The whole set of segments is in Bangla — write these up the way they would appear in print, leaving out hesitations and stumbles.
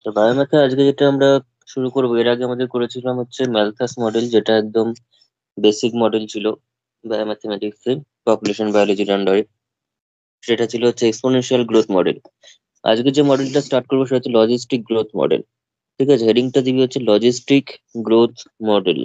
তো বায়োম্যাথে আজকে যেটা আমরা শুরু করবো, এর আগে আমাদের করেছিলাম হচ্ছে ম্যালথাস মডেল, যেটা একদম বেসিক মডেল ছিল বায়োম্যাথমেটিক্স এর পপুলেশন বায়োলজির আন্ডারে। সেটা ছিল হচ্ছে এক্সপোনেনশিয়াল গ্রোথ মডেল। আজকে যে মডেলটা স্টার্ট করবো সেটা হচ্ছে লজিস্টিক গ্রোথ মডেল। ঠিক আছে, হেডিংটা দিবি হচ্ছে logistic growth model.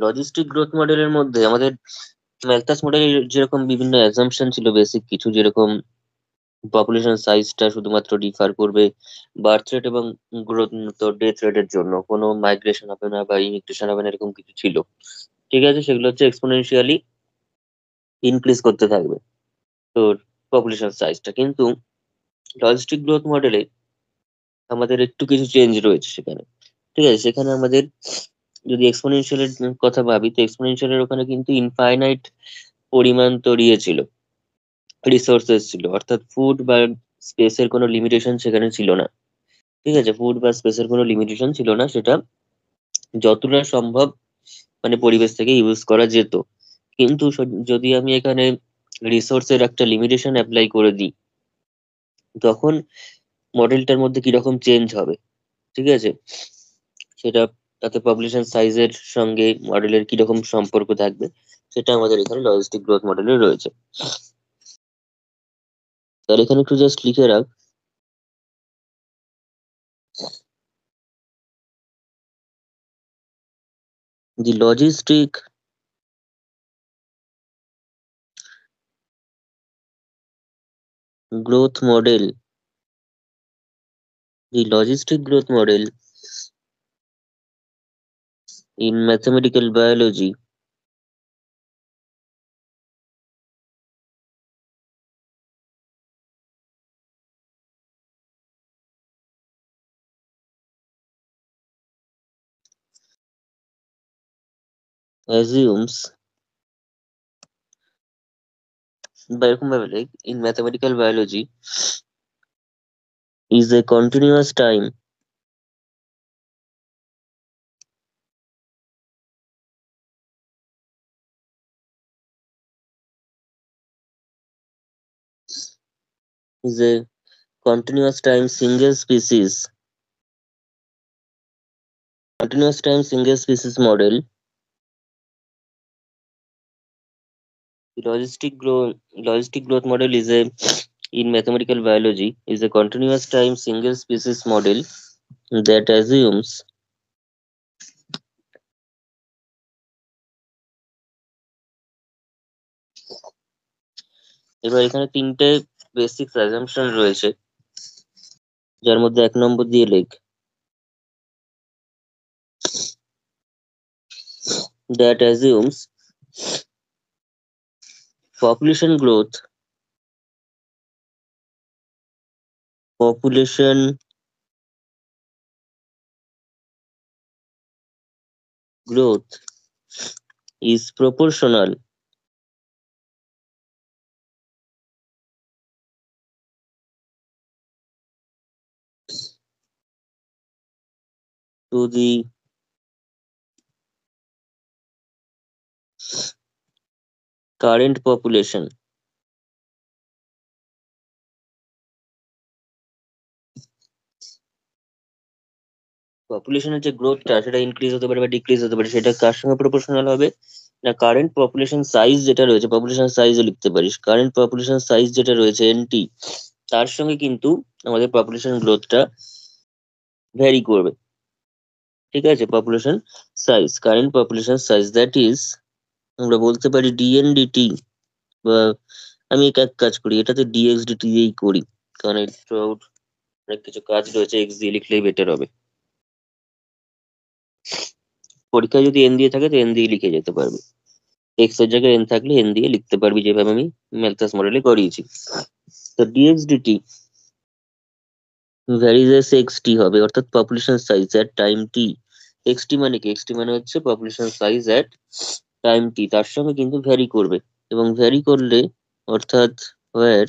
Logistic growth মডেলের মধ্যে আমাদের ম্যালথাস মডেলের যেরকম বিভিন্ন অ্যাজাম্পশন ছিল, বেসিক কিছু, যেরকম পপুলেশন সাইজটা শুধুমাত্র ডিফার করবে বার্থ রেট এবং গ্রোথ, তো ডেথ রেটের জন্য কোনো মাইগ্রেশন হবে না বা ইমিগ্রেশন হবে না, এরকম কিছু ছিল। ঠিক আছে, সেগুলো হচ্ছে এক্সপোনেনশিয়ালি ইনক্রিজ করতে থাকবে তোর পপুলেশন সাইজটা। কিন্তু লজিস্টিক গ্রোথ মডেলে আমাদের একটু কিছু চেঞ্জ রয়েছে সেখানে। ঠিক আছে, সেখানে আমাদের যদি এক্সপোনেনশিয়ালের কথা ভাবি, তো এক্সপোনেনশিয়ালের ওখানে কিন্তু ইনফাইনাইট পরিমাণ তোর ইয়ে ছিল, রিসোর্সেস ছিল, অর্থাৎ ফুড বা স্পেসের কোনো লিমিটেশন সেখানে ছিল না। ঠিক আছে, ফুড বা স্পেসের কোনো লিমিটেশন ছিল না, সেটা যতটা সম্ভব মানে পরিবেশ থেকে ইউজ করা যেত। কিন্তু যদি আমি এখানে রিসোর্সের একটা লিমিটেশন অ্যাপ্লাই করে দিই, তখন মডেলটার মধ্যে কিরকম চেঞ্জ হবে। ঠিক আছে, সেটা তাতে পপুলেশন সাইজের সঙ্গে মডেলের কিরকম সম্পর্ক থাকবে, সেটা আমাদের এখানে লজিস্টিক গ্রোথ মডেলে রয়েছে। তাহলে এখানে একটু জাস্ট লিখে রাখ, দি logistic growth model, the logistic growth model in mathematical biology assumes, বা এরকম ভাবে লেখ, in mathematical biology is a continuous time is a continuous time single species model. The logistic growth model is a, in mathematical biology, is a continuous time single species model that assumes, এবার এখানে তিনটে বেসিক অ্যাজাম্পশন রয়েছে, যার মধ্যে 1 নম্বর দিয়ে লেখ, that assumes population growth population growth is proportional to the current population. পপুলেশনের যে গ্রোথটা, সেটা ইনক্রিজ হতে পারে বা ডিক্রিজ হতে পারে, সেটা কার সঙ্গে প্রপোর্শনাল হবে না, কারেন্ট পপুলেশন সাইজ যেটা রয়েছে, পপুলেশন সাইজও লিখতে পারিস, কারেন্ট পপুলেশন সাইজ যেটা রয়েছে এনটি, তার সঙ্গে কিন্তু আমাদের পপুলেশন গ্রোথটা ভ্যারি করবে। ঠিক আছে, population size, current population size, that is আমরা বলতে পারি ডিএনডিটি, বা আমি এক কাজ করি, এটাতে ডিএক্সডিটি দিয়েই করি, কারণ একটু অনেক কিছু কাজ রয়েছে, এক্স দিয়ে লিখলেই বেটার হবে। পরীক্ষায় যদি এন দিয়ে থাকে তো এন দিয়ে লিখে যেতে পারবে, এক্স এর জায়গায় এন থাকলে এন দিয়ে লিখতে পারবি, যেভাবে আমি ম্যালথাস মডেলে করিয়েছি। তো ডিএক্সডিটি ভ্যারিজেস এক্সটি হবে, অর্থাৎ population size at time t. X t মানে কি, এক্সটি মানে হচ্ছে population size at time t, তার সঙ্গে কিন্তু ভ্যারি করবে। এবং ভ্যারি করলে, অর্থাৎ where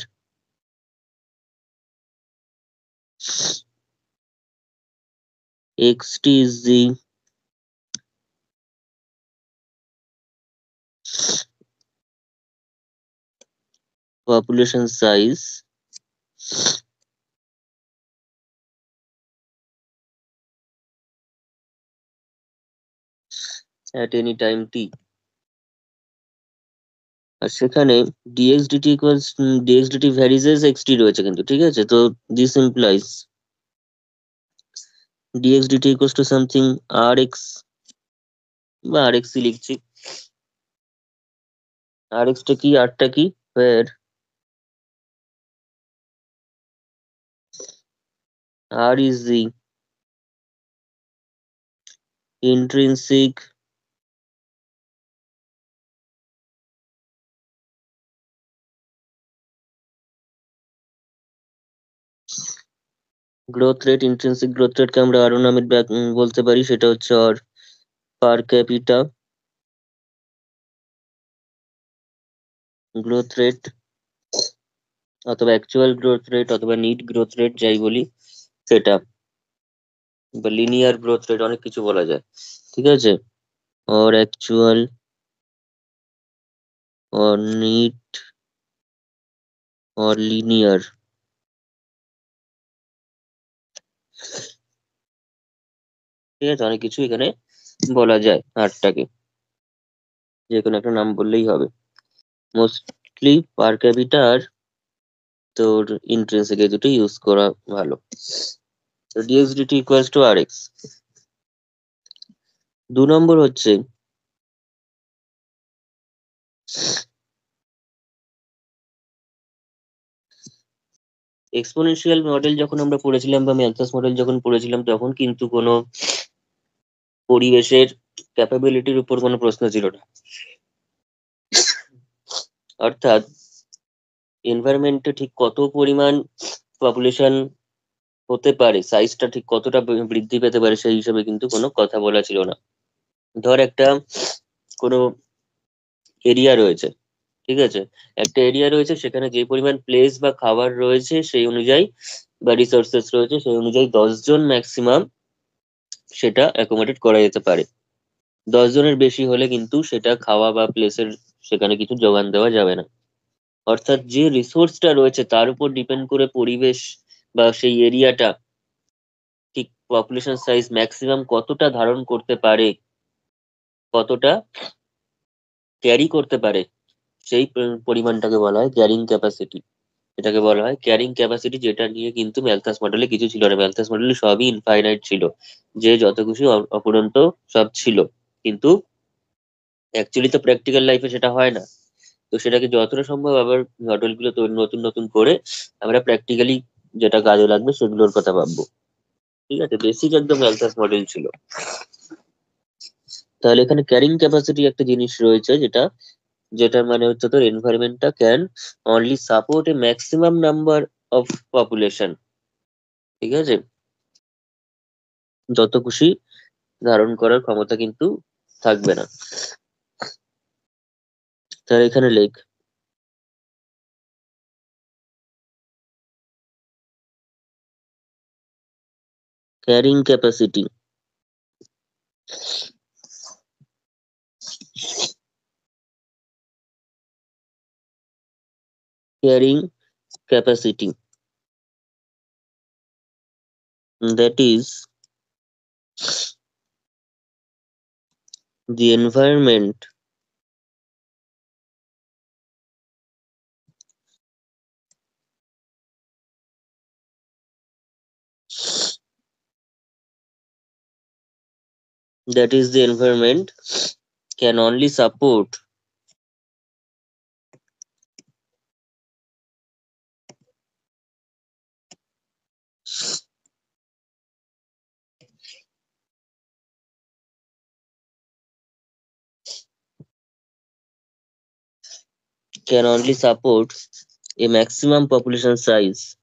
xt is the population size at any time t, আর সেখানে dxdt equals dxdt varies as xt রয়েছে কিন্তু, ঠিক আছে? তো this implies dxdt equals to something rx বা rx লিখছি। rx টা কি, r টা কি, where r is the intrinsic growth rate. Intrinsic growth রেটকে আমরা আরো নামে বলতে পারি, সেটা হচ্ছে r per capita growth rate, অথবা অ্যাকচুয়াল গ্রোথ রেট, অথবা নিট গ্রোথ রেট যাই বলি সেটা, বা লিনিয়ার গ্রোথ রেট, অনেক কিছু বলা যায়, ঠিক আছে? or actual or neat or linear, ঠিক আছে? অনেক কিছু এখানে বলা যায় আরটাকে, যে কোনো একটা নাম বললেই হবে। মোস্টলি পার ক্যাপিটা আর তোর ইন্ট্রিনসিক, এই দুটো ইউজ করা ভালো। তো ডিএক্সডিটি ইকুয়ালস টু আর এক্স। 2 নম্বর হচ্ছে এক্সপোনেনশিয়াল মডেল যখন আমরা পড়েছিলাম, বা ম্যালথাস মডেল যখন পড়েছিলাম, তখন কিন্তু কোনো পরিবেশের ক্যাপাবিলিটির উপর কোনো প্রশ্ন ছিল না। অর্থাৎ এনভায়রনমেন্টে ঠিক কত পরিমাণ পপুলেশন হতে পারে, সাইজটা ঠিক কতটা বৃদ্ধি পেতে পারে, সেই হিসাবে কিন্তু কোনো কথা বলা ছিল না। ধর একটা কোনো এরিয়া রয়েছে, ঠিক আছে? একটা এরিয়া রয়েছে, সেখানে যে পরিমাণ প্লেস বা খাবার রয়েছে সেই অনুযায়ী, বা রিসোর্সেস রয়েছে সেই অনুযায়ী 10 জন ম্যাক্সিমাম সেটা অ্যাকোমোডেট করা যেতে পারে। 10 জনের বেশি হলে কিন্তু সেটা খাওয়া বা প্লেসের সেখানে কিছু যোগান দেওয়া যাবে না। অর্থাৎ যে রিসোর্সটা রয়েছে তার উপর ডিপেন্ড করে পরিবেশ বা সেই এরিয়াটা ঠিক পপুলেশন সাইজ ম্যাক্সিমাম কতটা ধারণ করতে পারে, কতটা ক্যারি করতে পারে, সেই পরিমাণটাকে বলা হয় ক্যারিং ক্যাপাসিটি। এটাকে বলা হয় ক্যারিং ক্যাপাসিটি, যেটা নিয়ে কিন্তু ম্যালথাস মডেলে কিছু ছিল না। ম্যালথাস মডেলে সবই ইনফাইনাইট ছিল, যে যত খুশি অফুরন্ত সব ছিল। কিন্তু অ্যাকচুয়ালি তো প্র্যাকটিক্যাল লাইফে সেটা হয় না। তো সেটাকে যতটা সম্ভব আবার মডেলগুলো তৈরি নতুন নতুন করে আমরা প্র্যাকটিক্যালি যেটা কাজে লাগবে সেগুলোর কথা ভাববো, ঠিক আছে? বেসিক একদম ম্যালথাস মডেল ছিল। তাহলে এখানে ক্যারিং ক্যাপাসিটি একটা জিনিস রয়েছে, যেটার মানে হচ্ছে তোর এনভায়রনমেন্টটা can only support a maximum number of population, ঠিক আছে? যত খুশি ধারণ করার ক্ষমতা কিন্তু থাকবে না। তাহলে এখানে লেখ carrying capacity. Carrying capacity, that is the environment that is the environment can only support can only support a maximum population size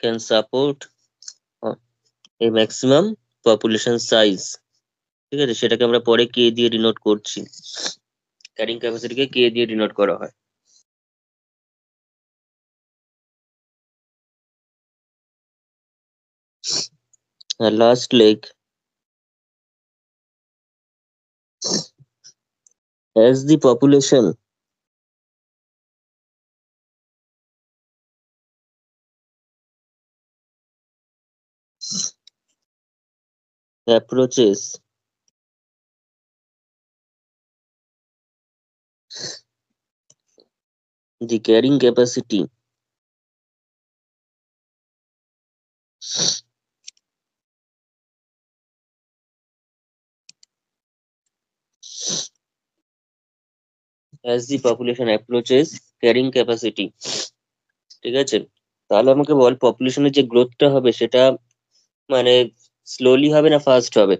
can support a maximum population size, ঠিক আছে, সেটাকে আমরা পরে কে দিয়ে ডিনোট করছি। ক্যারিং ক্যাপাসিটিকে কে দিয়ে ডিনোট করা হয়। Last leg, as the population approaches the carrying capacity as the population approaches carrying capacity, ঠিক আছে। তাহলে আমাকে বল পপুলেশনের যে গ্রোথটা হবে সেটা মানে স্লোলি হবে না ফাস্ট হবে?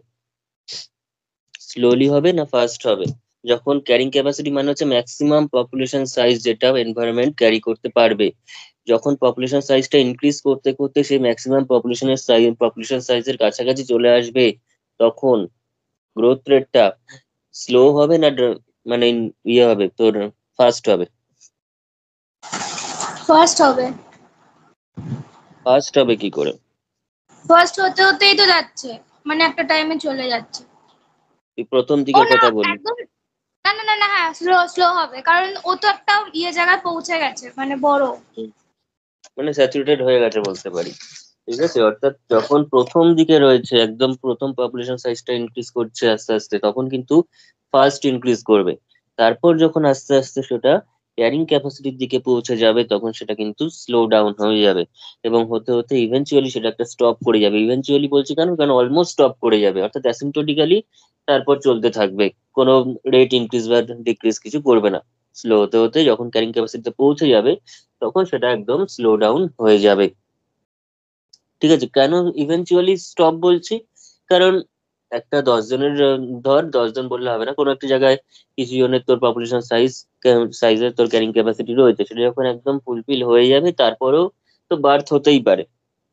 স্লোলি হবে না ফাস্ট হবে? যখন ক্যারিং ক্যাপাসিটি মানে হচ্ছে ম্যাক্সিমাম পপুলেশন সাইজ যেটা এনভায়রনমেন্ট ক্যারি করতে পারবে, যখন পপুলেশন সাইজটা ইনক্রিজ করতে করতে সেই ম্যাক্সিমাম পপুলেশন সাইজের কাছাকাছি চলে আসবে, তখন গ্রোথ রেটটা স্লো হবে না মানে ইয়ে হবে তোর ফাস্ট হবে? ফার্স্ট হবে। ফাস্ট হবে কি করে? ফার্স্ট হতে হতেই তো যাচ্ছে, মানে একটা টাইমে চলে যাচ্ছে। তুই প্রথম ও দিকের না, কথা বললি। একদম না না না না, হ্যাঁ স্লো স্লো হবে, কারণ ও তো একটা জায়গায় পৌঁছে গেছে, মানে বড়। মানে স্যাচুরেটেড হয়ে গেছে বলতে পারি, ঠিক আছে। অর্থাৎ যখন প্রথম দিকে রয়েছে, একদম প্রথম পপুলেশন সাইজটা ইনক্রিজ করছে আস্তে আস্তে, তখন কিন্তু ফার্স্ট ইনক্রিজ করবে। তারপর যখন আস্তে আস্তে সেটা ক্যারিং ক্যাপাসিটির দিকে পৌঁছে যাবে, তখন সেটা কিন্তু স্লো ডাউন হয়ে যাবে, এবং হতে হতে ইভেনচুয়ালি সেটা একটা স্টপ করে যাবে। ইভেনচুয়ালি বলছি কেন, কারণ অলমোস্ট স্টপ করে যাবে, অর্থাৎ অ্যাসিম্পটোটিক্যালি তারপর চলতে থাকবে, কোনো রেট ইনক্রিজ বা ডিক্রিজ কিছু করবে না। স্লো হতে হতে যখন ক্যারিং ক্যাপাসিটিতে পৌঁছে যাবে, তখন সেটা একদম স্লো ডাউন হয়ে যাবে, ঠিক আছে। কেন ইভেনচুয়ালি স্টপ বলছি, কারণ একটা 10 জনের ধর 10 জন বললে হবে না, কোনো একটা জায়গায় কিছু জনের তোর পপুলেশন সাইজের তোর ক্যারিং ক্যাপাসিটি রয়েছে, সেটা যখন একদম ফুলফিল হয়ে যাবে তারপরেও তো বার্থ হতেই পারে,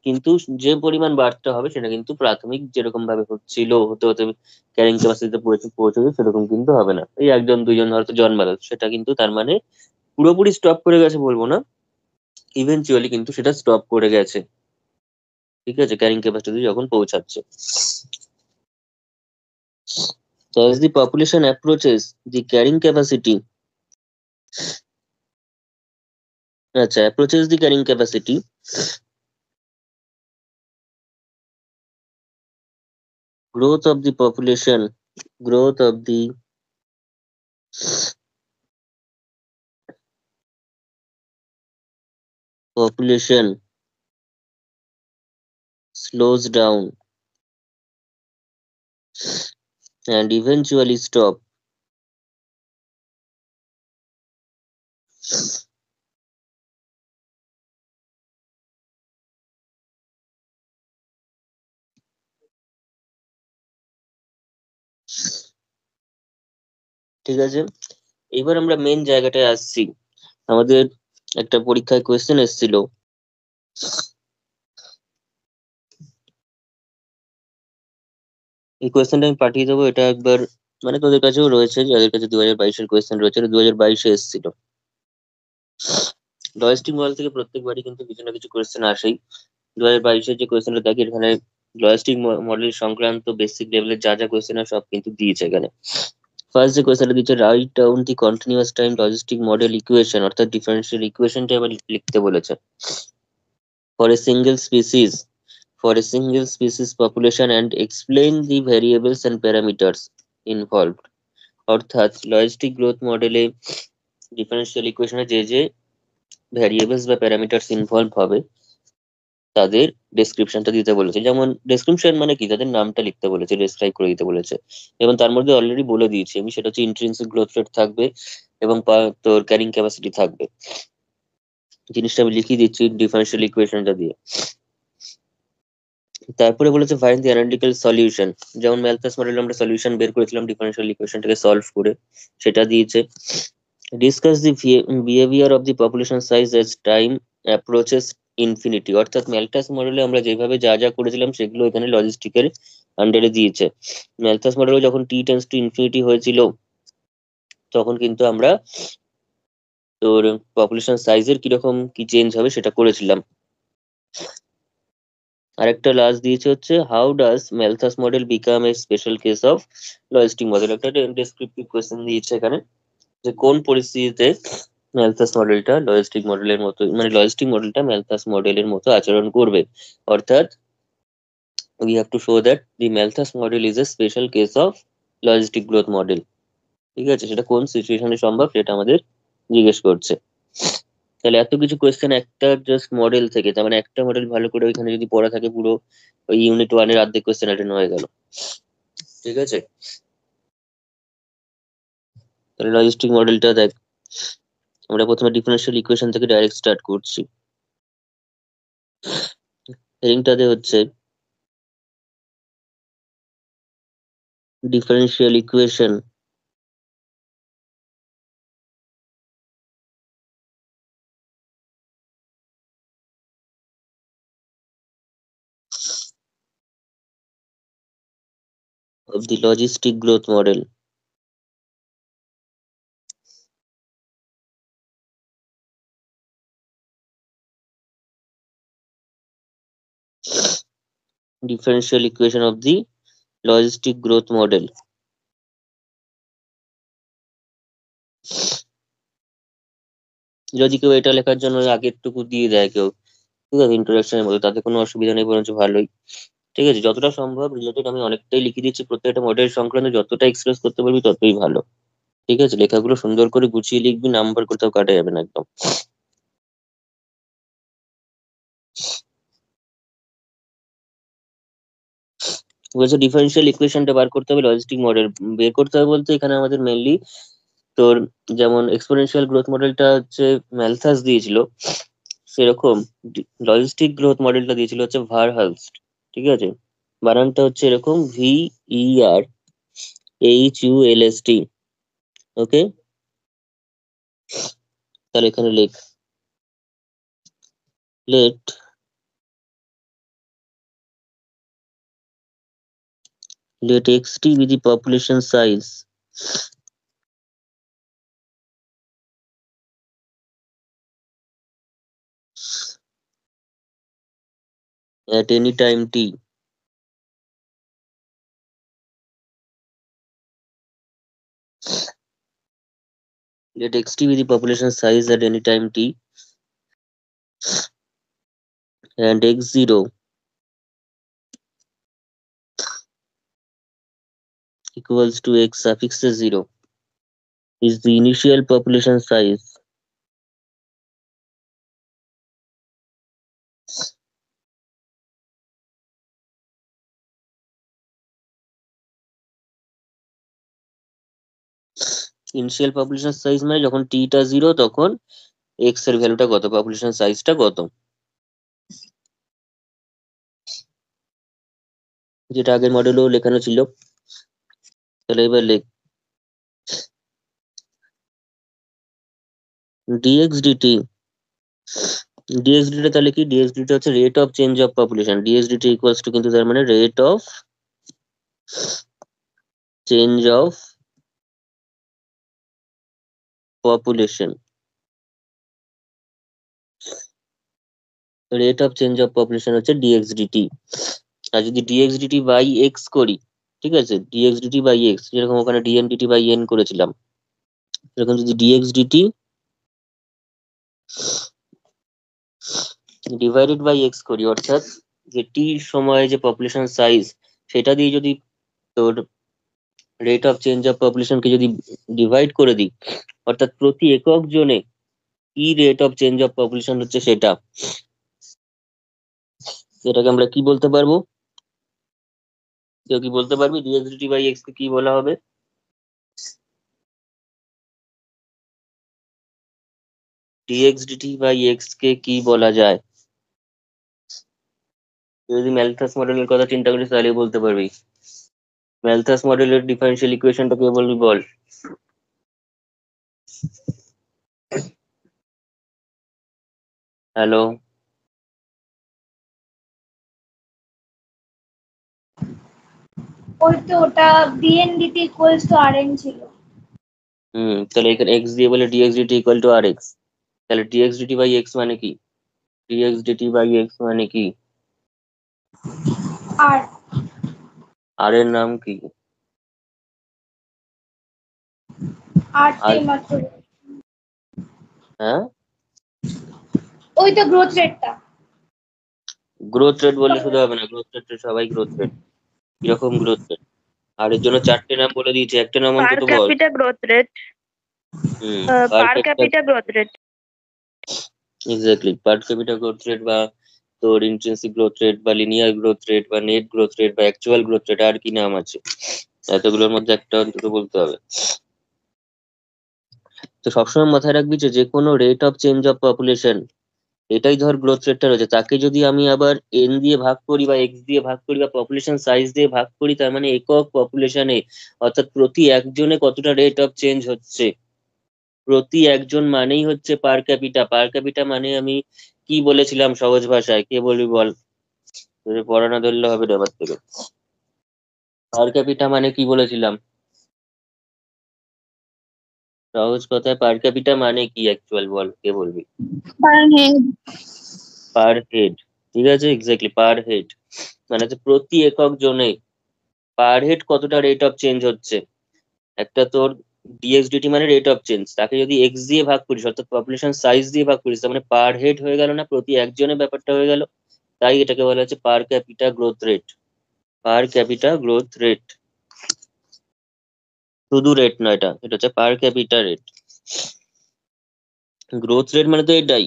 কিন্তু যে পরিমাণ বার্থটা হবে সেটা কিন্তু প্রাথমিক যেরকম ভাবে হচ্ছিল হতে হতে ক্যারিং ক্যাপাসিটিতে পৌঁছবে সেরকম কিন্তু হবে না। এই 1 জন 2 জন হয়তো জন্মালো, সেটা কিন্তু তার মানে পুরোপুরি স্টপ করে গেছে বলবো না, ইভেনচুয়ালি কিন্তু সেটা স্টপ করে গেছে, ঠিক আছে, ক্যারিং ক্যাপাসিটি যখন পৌঁছাচ্ছে। So as the population approaches the carrying capacity, আচ্ছা, approaches the carrying capacity, growth of the growth of the population slows down and eventually stop. ঠিক আছে, এবার আমরা মেন জায়গাটায় আসছি। আমাদের একটা পরীক্ষায় কোয়েশ্চেন এসেছিল, এই কোয়েশ্চেনটা আমি পাঠিয়ে দেবো, এটা একবার মানে তোদের কাছেও রয়েছে, যাদের কাছে 2022-এর কোয়েশ্চেন রয়েছে, 2022-এ এসেছিল। লজিস্টিক মডেল থেকে প্রত্যেকবারই কিন্তু কিছু না কিছু কোয়েশ্চেন আসেই। 2022-এর যে কোয়েশ্চেনটা দেখি এখানে লজিস্টিক মডেল সংক্রান্ত বেসিক লেভেলের যা যা কোয়েশ্চেন সব কিন্তু দিয়েছে এখানে। ফার্স্ট যে কোয়েশ্চেনটা দিচ্ছে, write down the continuous time logistic model equation, অর্থাৎ ডিফারেন্সিয়াল ইকুয়েশনটা এবার লিখতে বলেছে। For a single species population and explain the variables and parameters involved, অর্থাৎ লজিস্টিক গ্রোথ মডেলে ডিফারেন্সিয়াল ইকুয়েশনে যে যে ভ্যারিয়েবলস বা প্যারামিটারস ইনভলভ হবে তাদের ডেসক্রিপশনটা দিতে বলেছে। যেমন ডেসক্রিপশন মানে কি, তাদের নামটা লিখতে বলেছে, ডেসক্রাইব করে দিতে বলেছে, এবং তার মধ্যে অলরেডি বলে দিয়েছি আমি, সেটা হচ্ছে ইন্ট্রিনসিক গ্রোথ রেট থাকবে এবং তোর ক্যারিং ক্যাপাসিটি থাকবে। জিনিসটা আমি লিখিয়ে দিচ্ছি ডিফারেন্সিয়াল ইকুয়েশনটা দিয়ে। তারপরে বলেছে ফাইন্ড দি অ্যানালিটিক্যাল সলিউশন, যেমন ম্যালথাস মডেলে আমরা সলিউশন বের করেছিলাম ডিফারেন্সিয়াল ইকুয়েশনটাকে সলভ করে, সেটা দিয়েছে। Discuss the behaviour of the population size as time approaches infinity, অর্থাৎ ম্যালথাস মডেলে আমরা যেভাবে যা যা করেছিলাম সেগুলো এখানে লজিস্টিকের আন্ডারে দিয়েছে। ম্যালথাস মডেলে যখন টি টেন্স টু ইনফিনিটি হয়েছিল তখন কিন্তু আমরা তোর পপুলেশন সাইজের কিরকম কি চেঞ্জ হবে সেটা করেছিলাম। আরেকটা লাস্ট দিয়েছে হচ্ছে how does Malthus model become a special case of logistic model, একটা ডেসক্রিপটিভ কোয়েশ্চেন দিয়েছে এখানে যে কোন পরিস্থিতিতে ম্যালথাস মডেলটা লজিস্টিক মডেলের মতো, মানে লজিস্টিক মডেলটা ম্যালথাস মডেলের মতো আচরণ করবে। অর্থাৎ we have to show that the Malthus model is a special case of logistic growth model। ঠিক আছে, সেটা কোন সিচুয়েশনে সম্ভব সেটা আমাদের জিজ্ঞেস করছে। তাহলে এত কিছু কোয়েশ্চেন একটা জাস্ট মডেল থেকে, তার মানে একটা মডেল ভালো করে ওইখানে যদি পড়া থাকে পুরো ওই ইউনিট ওয়ানের অর্ধেক কোয়েশ্চেন অ্যাটেন্ড হয়ে গেল। ঠিক আছে, তাহলে লজিস্টিক মডেলটা দেখ, আমরা প্রথমে ডিফারেন্সিয়াল ইকুয়েশন থেকে ডাইরেক্ট স্টার্ট করছি। হেডিংটাতে হচ্ছে differential equation of the logistic growth model। differential equation of the logistic growth model। যদি কেউ এটা লেখার জন্য আগেরটুকু দিয়ে দেয় কেউ, ঠিক আছে, ইন্ট্রোডাকশনের মধ্যে, তাতে কোনো অসুবিধা নেই, বরঞ্চ ভালোই। ঠিক আছে, যতটা সম্ভব রিলেটেড আমি অনেকটাই লিখে দিচ্ছি, প্রত্যেকটা মডেল সংক্রান্ত যতটা এক্সপ্রেস করতে পারবি ততই ভালো। ঠিক আছে, লেখাগুলো সুন্দর করে গুছিয়ে লিখবি, নাম্বার কোথাও কাটা যাবে না একদম। বলছে ডিফারেন্সিয়াল ইকুয়েশনটা বার করতে হবে, লজিস্টিক মডেল বের করতে হবে বলতে এখানে আমাদের মেনলি তোর যেমন এক্সপোনেনশিয়াল গ্রোথ মডেলটা হচ্ছে ম্যালথাস দিয়েছিল, সেরকম লজিস্টিক গ্রোথ মডেলটা দিয়েছিল হচ্ছে ভারহালস্ট। ঠিক আছে, বানানটা হচ্ছে এরকম VERHULST। ওকে, তাহলে এখানে লেখ let let xt be the population size at any time t। Let xt be the population size at any time t and x0 equals to x suffix 0 is the initial population size initial population size মানে যখন টি টা 0 তখন এক্স এর ভ্যালুটা কত, পপুলেশন সাইজটা কত, যেটা আগের মডেলেও লেখানো ছিল। তাহলে এবার লেখ dx dt। dx dt তাহলে কি, dx dt হচ্ছে rate of change of population, dx dt equals to কিন্তু তার মানে rate of change of population, rate of change of population হচ্ছে dx dt। আর যদি dx dt বাই x করি, ঠিক আছে, dx dt বাই x যেরকম ওখানে dm dt বাই n করেছিলাম, এরকম যদি dx dt divided by x করি, অর্থাৎ যে টি সময়ে যে পপুলেশন সাইজ সেটা দিয়ে যদি তোর রেট অফ চেঞ্জ অফ পপুলেশনকে যদি ডিভাইড করে দিই, অর্থাৎ প্রতি একক জনে কি rate of change of population হচ্ছে সেটা, সেটাকে আমরা কি বলতে পারবো, কেউ কি বলতে পারবি ডিএক্স ডিটি বাই এক্স কে কি বলা হবে? ডিএক্স ডিটি বাই এক্স কে কি বলা যায়? তুই যদি ম্যালথাস মডেলের কথা চিন্তা করিস তাহলে বলতে পারবি। ম্যালথাস মডেলের ডিফারেন্সিয়াল ইকুয়েশনটা কে বলবি বল। হ্যালো। ওই তো ওটা ডিএনডিটি ইকুয়ালস টু আরএন ছিল। তাহলে এখানে এক্স দিয়ে বলে d x d t equal to r x, তাহলে ডিএক্স ডিটি বাই এক্স মানে কি? ডিএক্স ডিটি বাই এক্স মানে কি? আর আর এর নাম কি? আরটাই আর মাত্র। হ্যাঁ, ওই তো গ্রোথ রেটটা। গ্রোথ রেট বললে শুধু হবে না, গ্রোথ রেট সবাই গ্রোথ রেট, কিরকম গ্রোথ রেট? আর এর জন্য চারটে নাম বলে দিয়েছি, একটা নাম পার অন্তত বল। Capita growth rate. Per per capita, capita growth rate. Exactly, per capita growth rate বা তোর ইন্ট্রিনসিক গ্রোথ রেট বা লিনিয়ার গ্রোথ রেট বা নেট গ্রোথ রেট বা অ্যাকচুয়াল গ্রোথ রেট, আর কি নাম আছে, এতগুলোর মধ্যে একটা অন্তত বলতে হবে। তো সবসময় মাথায় রাখবি যে কোনো rate of change of population, এটাই ধর গ্রোথ রেটটা রয়েছে, তাকে যদি আমি আবার এন দিয়ে ভাগ করি বা এক্স দিয়ে ভাগ করি বা পপুলেশন সাইজ দিয়ে ভাগ করি, তার মানে একক পপুলেশনে, অর্থাৎ প্রতি একজনে কতটা রেট অফ চেঞ্জ হচ্ছে। প্রতি একজন মানেই হচ্ছে পার ক্যাপিটা। পার ক্যাপিটা মানে আমি কি বলেছিলাম সহজ ভাষায়, কে বলবি বল, তোদের পড়া না ধরলে হবে না এবার থেকে। পার ক্যাপিটা মানে কি বলেছিলাম সহজ কথায়? পার ক্যাপিটা মানে কি অ্যাকচুয়াল বল, কে বলবি? Per head. পার হেড, ঠিক আছে, এক্স্যাক্টলি পার হেড, মানে হচ্ছে প্রতি একক জনে পার হেড কতটা রেট অফ চেঞ্জ হচ্ছে। একটা তোর ডিএক্সডিটি মানে রেট অফ চেঞ্জ, তাকে যদি এক্স দিয়ে ভাগ করিস অর্থাৎ পপুলেশন সাইজ দিয়ে ভাগ করিস, তার মানে পার হেড হয়ে গেল না, প্রতি একজনের ব্যাপারটা হয়ে গেল। তাই এটাকে বলা হচ্ছে পার ক্যাপিটা গ্রোথ রেট। পার ক্যাপিটা গ্রোথ রেট, শুধু রেট নয়, এটা এটা হচ্ছে পার ক্যাপিটা রেট। গ্রোথ রেট মানে তো এটাই,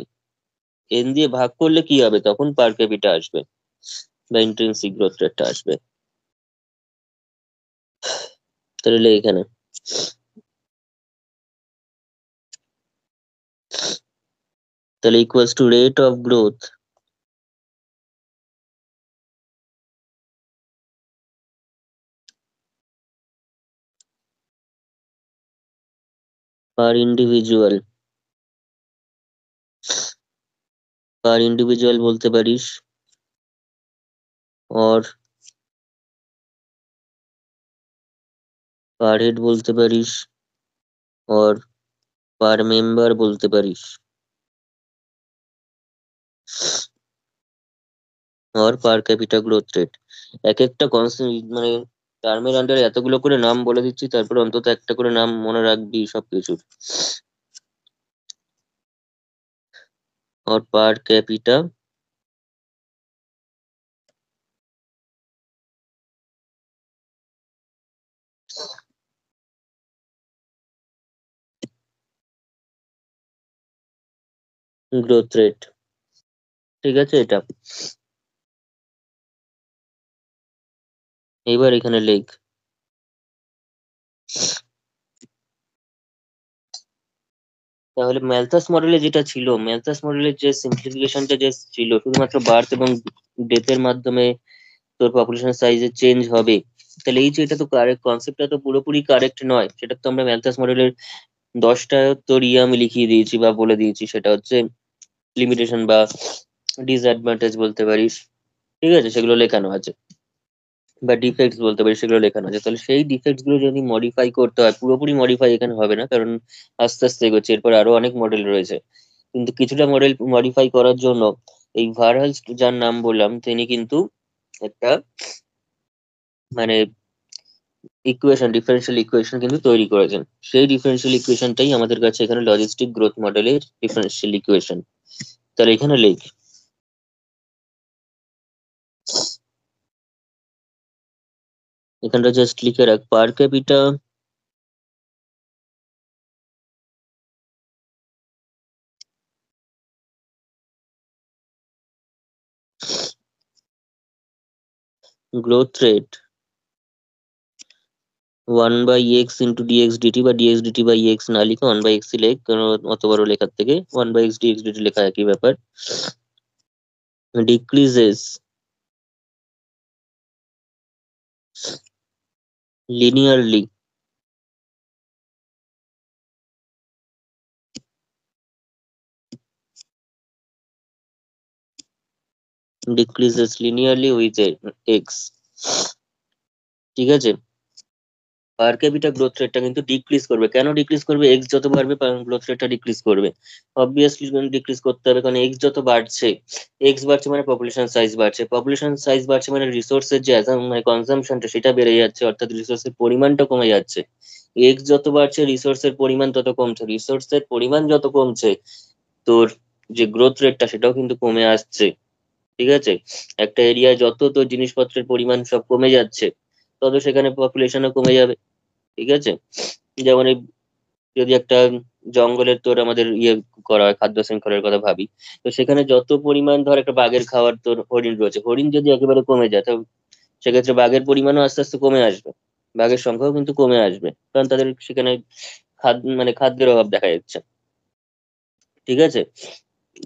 এন দিয়ে ভাগ করলে কি হবে, তখন পার ক্যাপিটা আসবে বা ইন্ট্রিনসিক গ্রোথ রেটটা আসবে। তাহলে এখানে তাহলে equals to rate of growth per individual. Per individual বলতে পারিস, আর পার হেড বলতে পারিস, আর পার মেম্বার বলতে পারিস, আর পার ক্যাপিটা গ্রোথ রেট। এক একটা কনস্ট্যান্ট মানে টার্মের আন্ডারে এতগুলো করে নাম বলে দিচ্ছি, তারপরে অন্তত একটা করে নাম মনে রাখবি সবকিছুর। আর পার ক্যাপিটা গ্রোথ রেট, ঠিক আছে এটা। এবার এখানে লেখ, তাহলে ম্যালথাস মডেলে যেটা ছিল, ম্যালথাস মডেলের যে সিম্পলিফিকেশনটা যে ছিল শুধুমাত্র বার্থ এবং ডেথের মাধ্যমে তোর পপুলেশন সাইজে চেঞ্জ হবে, তাহলে এই যে এটা তো কারেক্ট কনসেপ্টটা তো পুরোপুরি কারেক্ট নয়। সেটা তো আমরা ম্যালথাস মডেলের 10টা তোর আমি লিখিয়ে দিয়েছি বা বলে দিয়েছি, সেটা হচ্ছে লিমিটেশন বা ডিসঅ্যাডভান্টেজ বলতে পারিস, ঠিক আছে, সেগুলো লেখানো আছে, বা ডিফেক্টস বলতে পারিস, সেগুলো লেখানো আছে। তাহলে সেই ডিফেক্টস গুলো যদি মডিফাই করতে হয়, পুরোপুরি মডিফাই এখানে হবে না, কারণ আস্তে আস্তে এগোচ্ছে, এরপর আরো অনেক মডেল রয়েছে, কিন্তু কিছুটা মডেল মডিফাই করার জন্য এই ভারহালস যার নাম বললাম, তিনি কিন্তু একটা মানে ইকুয়েশন, ডিফারেন্সিয়াল ইকুয়েশন কিন্তু তৈরি করেছেন। সেই ডিফারেন্সিয়াল ইকুয়েশনটাই আমাদের কাছে এখানে লজিস্টিক গ্রোথ মডেলের ডিফারেন্সিয়াল ইকুয়েশন। তাহলে এখানে লিখ, এখানটা জাস্ট লিখে রাখ per capita growth rate 1/x into d x d t, বা ডিএক্স ডিটি বাই এক্স না লিখে 1/x লেখ, কারণ অত বড় লেখার থেকে 1/x ডিএক্স ডিটি লেখা একই ব্যাপার। Decreases linearly decreases linearly with x, ঠিক আছে। পার ক্যাপিটা গ্রোথ রেটটা কিন্তু ডিক্রিজ করবে। কেন ডিক্রিজ করবে? এক্স যত বাড়বে গ্রোথ রেটটা ডিক্রিজ করবে। অবভিয়াসলি ডিক্রিজ করতে হবে, কারণ এক্স যত বাড়ছে, এক্স বাড়ছে মানে পপুলেশন সাইজ বাড়ছে, পপুলেশন সাইজ বাড়ছে মানে রিসোর্সের যে মানে কনজাম্পশনটা সেটা বেড়ে যাচ্ছে, অর্থাৎ রিসোর্সের পরিমাণটা কমে যাচ্ছে। এক্স যত বাড়ছে রিসোর্সের পরিমাণ তত কমছে, রিসোর্সের পরিমাণ যত কমছে তোর যে গ্রোথ রেটটা সেটাও কিন্তু কমে আসছে। ঠিক আছে। একটা এরিয়ায় যত তোর জিনিসপত্রের পরিমাণ সব কমে যাচ্ছে, তত সেখানে পপুলেশনও কমে যাবে। ঠিক আছে। যেমন এই যদি একটা জঙ্গলের তোর আমাদের করা হয়, খাদ্য শৃঙ্খলের কথা ভাবি, তো সেখানে যত পরিমাণ ধর একটা বাঘের খাওয়ার তোর হরিণ রয়েছে, হরিণ যদি একেবারে কমে যায়, তো সেক্ষেত্রে বাঘের পরিমাণও আস্তে আস্তে কমে আসবে, বাঘের সংখ্যাও কিন্তু কমে আসবে, কারণ তাদের সেখানে মানে খাদ্যের অভাব দেখা যাচ্ছে। ঠিক আছে।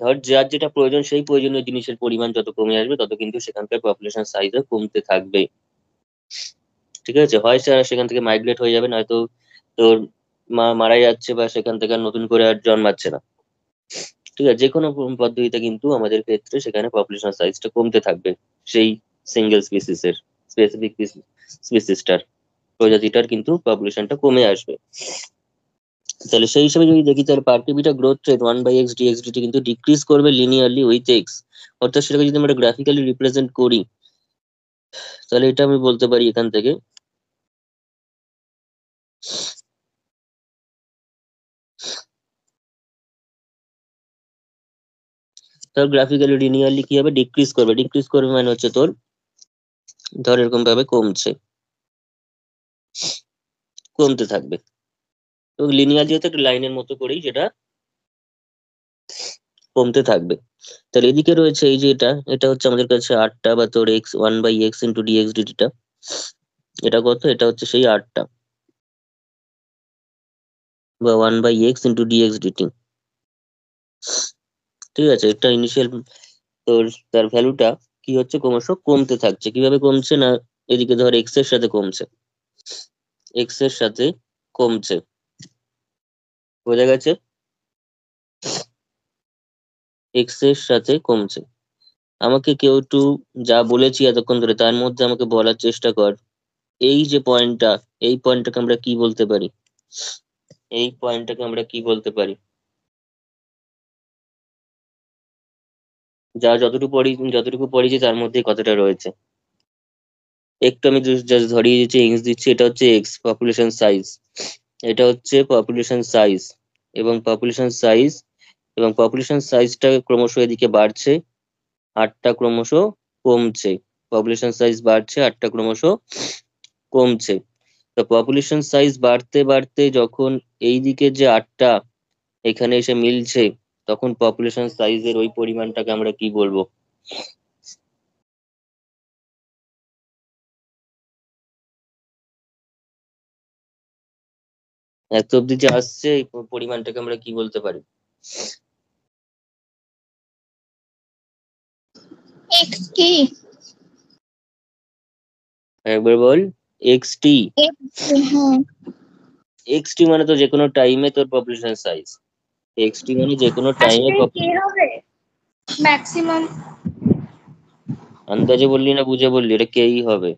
ধর যার যেটা প্রয়োজন, সেই প্রয়োজনীয় জিনিসের পরিমাণ যত কমে আসবে, তত কিন্তু সেখানকার পপুলেশন সাইজও কমতে থাকবে। ঠিক আছে। হয় সেখান থেকে মাইগ্রেট হয়ে যাবে, নয়তো তোর মারা যাচ্ছে, বা সেখান থেকে আর নতুন করে আর জন্মাচ্ছে না। ঠিক আছে। যে কোনো পদ্ধতিতে কিন্তু আমাদের ক্ষেত্রে সেখানে পপুলেশন সাইজটা কমতে থাকবে, সেই সিঙ্গেল স্পিসিসের, স্পেসিফিক স্পিসিসটার, প্রজাতিটার কিন্তু পপুলেশনটা কমে আসবে। তাহলে সেই হিসেবে যদি দেখি, তাহলে পার capita growth rate 1/x dxdt কিন্তু ডিক্রিজ করবে লিনিয়ারলি উইথ এক্স। অর্থাৎ সেটাকে যদি আমরা গ্রাফিক্যালি রিপ্রেজেন্ট করি, তাহলে এটা আমি বলতে পারি এখান থেকে, তার গ্রাফিক্যালি লিনিয়ারলি কি হবে, ডিক্রিজ করবে। ডিক্রিজ করবে মানে হচ্ছে তোর ধর এরকম ভাবে কমছে, কমতে থাকবে। তো লিনিয়ারলি হচ্ছে একটা লাইনের মতো করেই যেটা কমতে থাকবে। তাহলে এদিকে রয়েছে এই যে এটা, এটা হচ্ছে আমাদের কাছে 8টা, বা তোর এক্স 1/x ইন্টু ডিএক্স ডিটিটা, এটা কত? এটা হচ্ছে সেই 8টা, বা 1/x ইন্টু ডিএক্স ডিটি। ঠিক আছে। এটা ইনিশিয়াল তোর, তার ভ্যালুটা কি হচ্ছে, ক্রমশ কমতে থাকছে। কিভাবে কমছে না, এদিকে ধর এক্স এর সাথে কমছে, এক্স এর সাথে কমছে, বোঝা গেছে? এক্স এর সাথে কমছে। আমাকে কেউ একটু যা বলেছি এতক্ষণ ধরে তার মধ্যে আমাকে বলার চেষ্টা কর, এই যে পয়েন্টটা, এই পয়েন্টটাকে আমরা কি বলতে পারি? এই পয়েন্টটাকে আমরা কি বলতে পারি? যতটুকু পড়েছি তার মধ্যে কতটা রয়েছে? একটু আমি জাস্ট ধরিয়ে দিচ্ছি, এক্স দিচ্ছি, এটা হচ্ছে এক্স পপুলেশন সাইজ, এটা হচ্ছে পপুলেশন সাইজ, এবং পপুলেশন সাইজ, এবং পপুলেশন সাইজটা ক্রমশ এদিকে বাড়ছে, 8টা ক্রমশ কমছে। পপুলেশন সাইজ বাড়ছে, 8টা ক্রমশ কমছে। তো পপুলেশন সাইজ বাড়তে বাড়তে যখন এই দিকে যে 8টা এখানে এসে মিলছে, তখন পপুলেশন সাইজের ওই পরিমাণটাকে আমরা কি বলবো? এত অব্দি যে আসছে, এই পরিমাণটাকে আমরা কি বলতে পারি? এক্স টি। একবার বল। এক্স টি। হ্যাঁ। এক্স টি মানে তো যে কোনো টাইমে তোর পপুলেশন সাইজ, এক্স টি মানে যে কোনো টাইমে। আসলে কে হবে ম্যাক্সিমাম? আন্দাজে বললি না বুঝে বললি? এটা কেই হবে।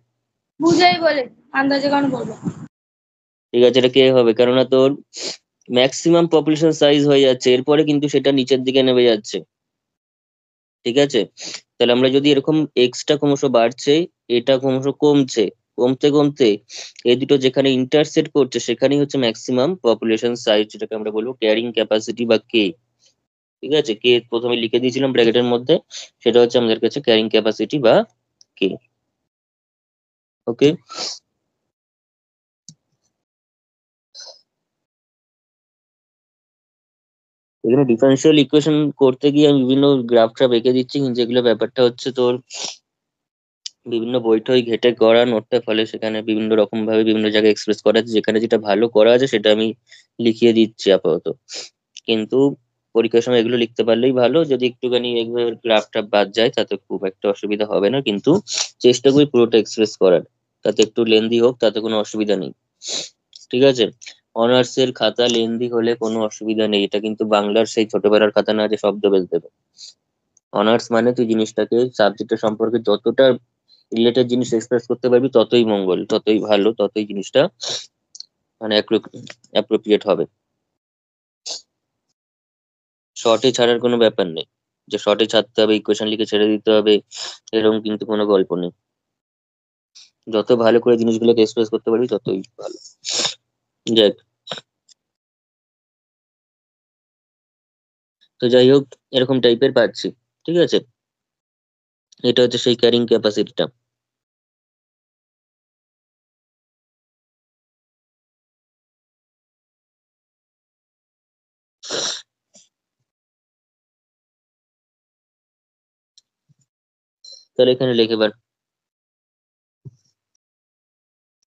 বুঝাই বলে, আন্দাজে কেন বলবো? ঠিক আছে, এটা কে হবে, কেননা তোর ম্যাক্সিমাম পপুলেশন সাইজ হয়ে যাচ্ছে, এরপরে কিন্তু সেটা নিচের দিকে নেমে যাচ্ছে। ঠিক আছে। তাহলে আমরা যদি এরকম এক্সটা ক্রমশ বাড়ছে, এটা ক্রমশ কমছে, কমতে কমতে এই দুটো যেখানে ইন্টারসেক্ট করছে, সেখানেই হচ্ছে ম্যাক্সিমাম পপুলেশন সাইজ, যেটাকে আমরা বলবো ক্যারিং ক্যাপাসিটি বা কে। ঠিক আছে। কে প্রথমে লিখে দিয়েছিলাম ব্র্যাকেটের মধ্যে, সেটা হচ্ছে আমাদের কাছে ক্যারিং ক্যাপাসিটি বা কে। ওকে। এখানে ডিফারেন্সিয়াল ইকুয়েশন করতে গিয়ে আমি বিভিন্ন গ্রাফ ট্রাফ এঁকে দিচ্ছি, কিন্তু যেগুলো ব্যাপারটা হচ্ছে তোর বিভিন্ন বই টই ঘেটে করা নোটটা, ফলে সেখানে বিভিন্ন রকম ভাবে বিভিন্ন জায়গায় এক্সপ্রেস করা আছে, যেখানে যেটা ভালো করা আছে সেটা আমি লিখিয়ে দিচ্ছি আপাতত। কিন্তু পরীক্ষার সময় এগুলো লিখতে পারলেই ভালো, যদি একটুখানি এগুলো গ্রাফ টাফ বাদ যায় তাতে খুব একটা অসুবিধা হবে না, কিন্তু চেষ্টা করি পুরোটা এক্সপ্রেস করার, তাতে একটু লেন্দি হোক তাতে কোনো অসুবিধা নেই। ঠিক আছে। অনার্স এর খাতা লেন্দি হলে কোনো অসুবিধা নেই, এটা কিন্তু বাংলার সেই ছোটবেলার খাতা না যে শব্দ বের দেবে। অনার্স মানে তুই জিনিসটাকে, সাবজেক্টের সম্পর্কে যতটা রিলেটেড জিনিস এক্সপ্রেস করতে পারবি ততই মঙ্গল, ততই ভালো, ততই জিনিসটা মানে অ্যাপ্রোপ্রিয়েট হবে। শর্টে ছাড়ার কোনো ব্যাপার নেই যে শর্টে ছাড়তে হবে, ইকুয়েশন লিখে ছেড়ে দিতে হবে, এরকম কিন্তু কোনো গল্প নেই। যত ভালো করে জিনিসগুলোকে এক্সপ্রেস করতে পারবি ততই ভালো। যাক, তো যাই হোক, এরকম টাইপের পাচ্ছি। ঠিক আছে, এটা হচ্ছে সেই ক্যারিং ক্যাপাসিটিটা। তাহলে এখানে লিখে বার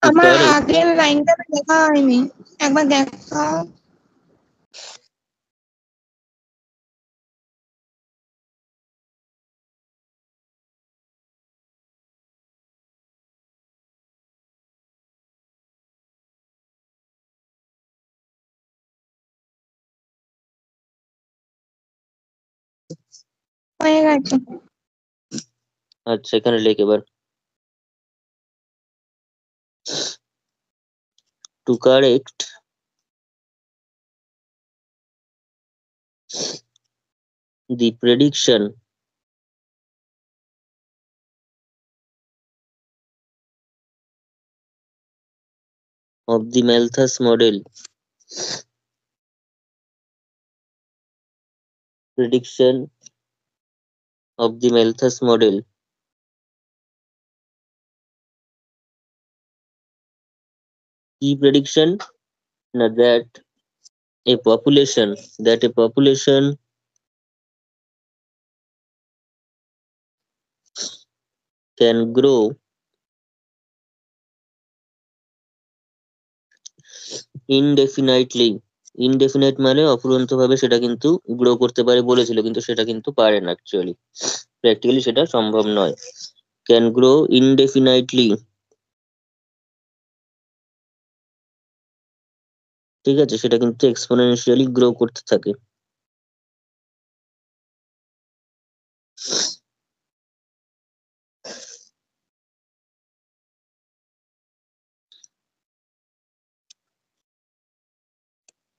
আমার আগের লাইনটা লেখা হয়নি, একবার দেখাও। হয়ে গেছে। আচ্ছা, এখানে লিখে এবার to correct the prediction of the Malthus model. Prediction of the Malthus model. Key prediction that a population can grow indefinitely. Indefinite মানে অফুরন্ত ভাবে সেটা কিন্তু গ্রো করতে পারে বলেছিল, কিন্তু সেটা কিন্তু পারে না অ্যাকচুয়ালি, প্র্যাকটিক্যালি সেটা সম্ভব নয়। ক্যান গ্রো ইনডেফিনাইটলি, ঠিক আছে, সেটা কিন্তু এক্সপোনেনশিয়ালি গ্রো করতে থাকে।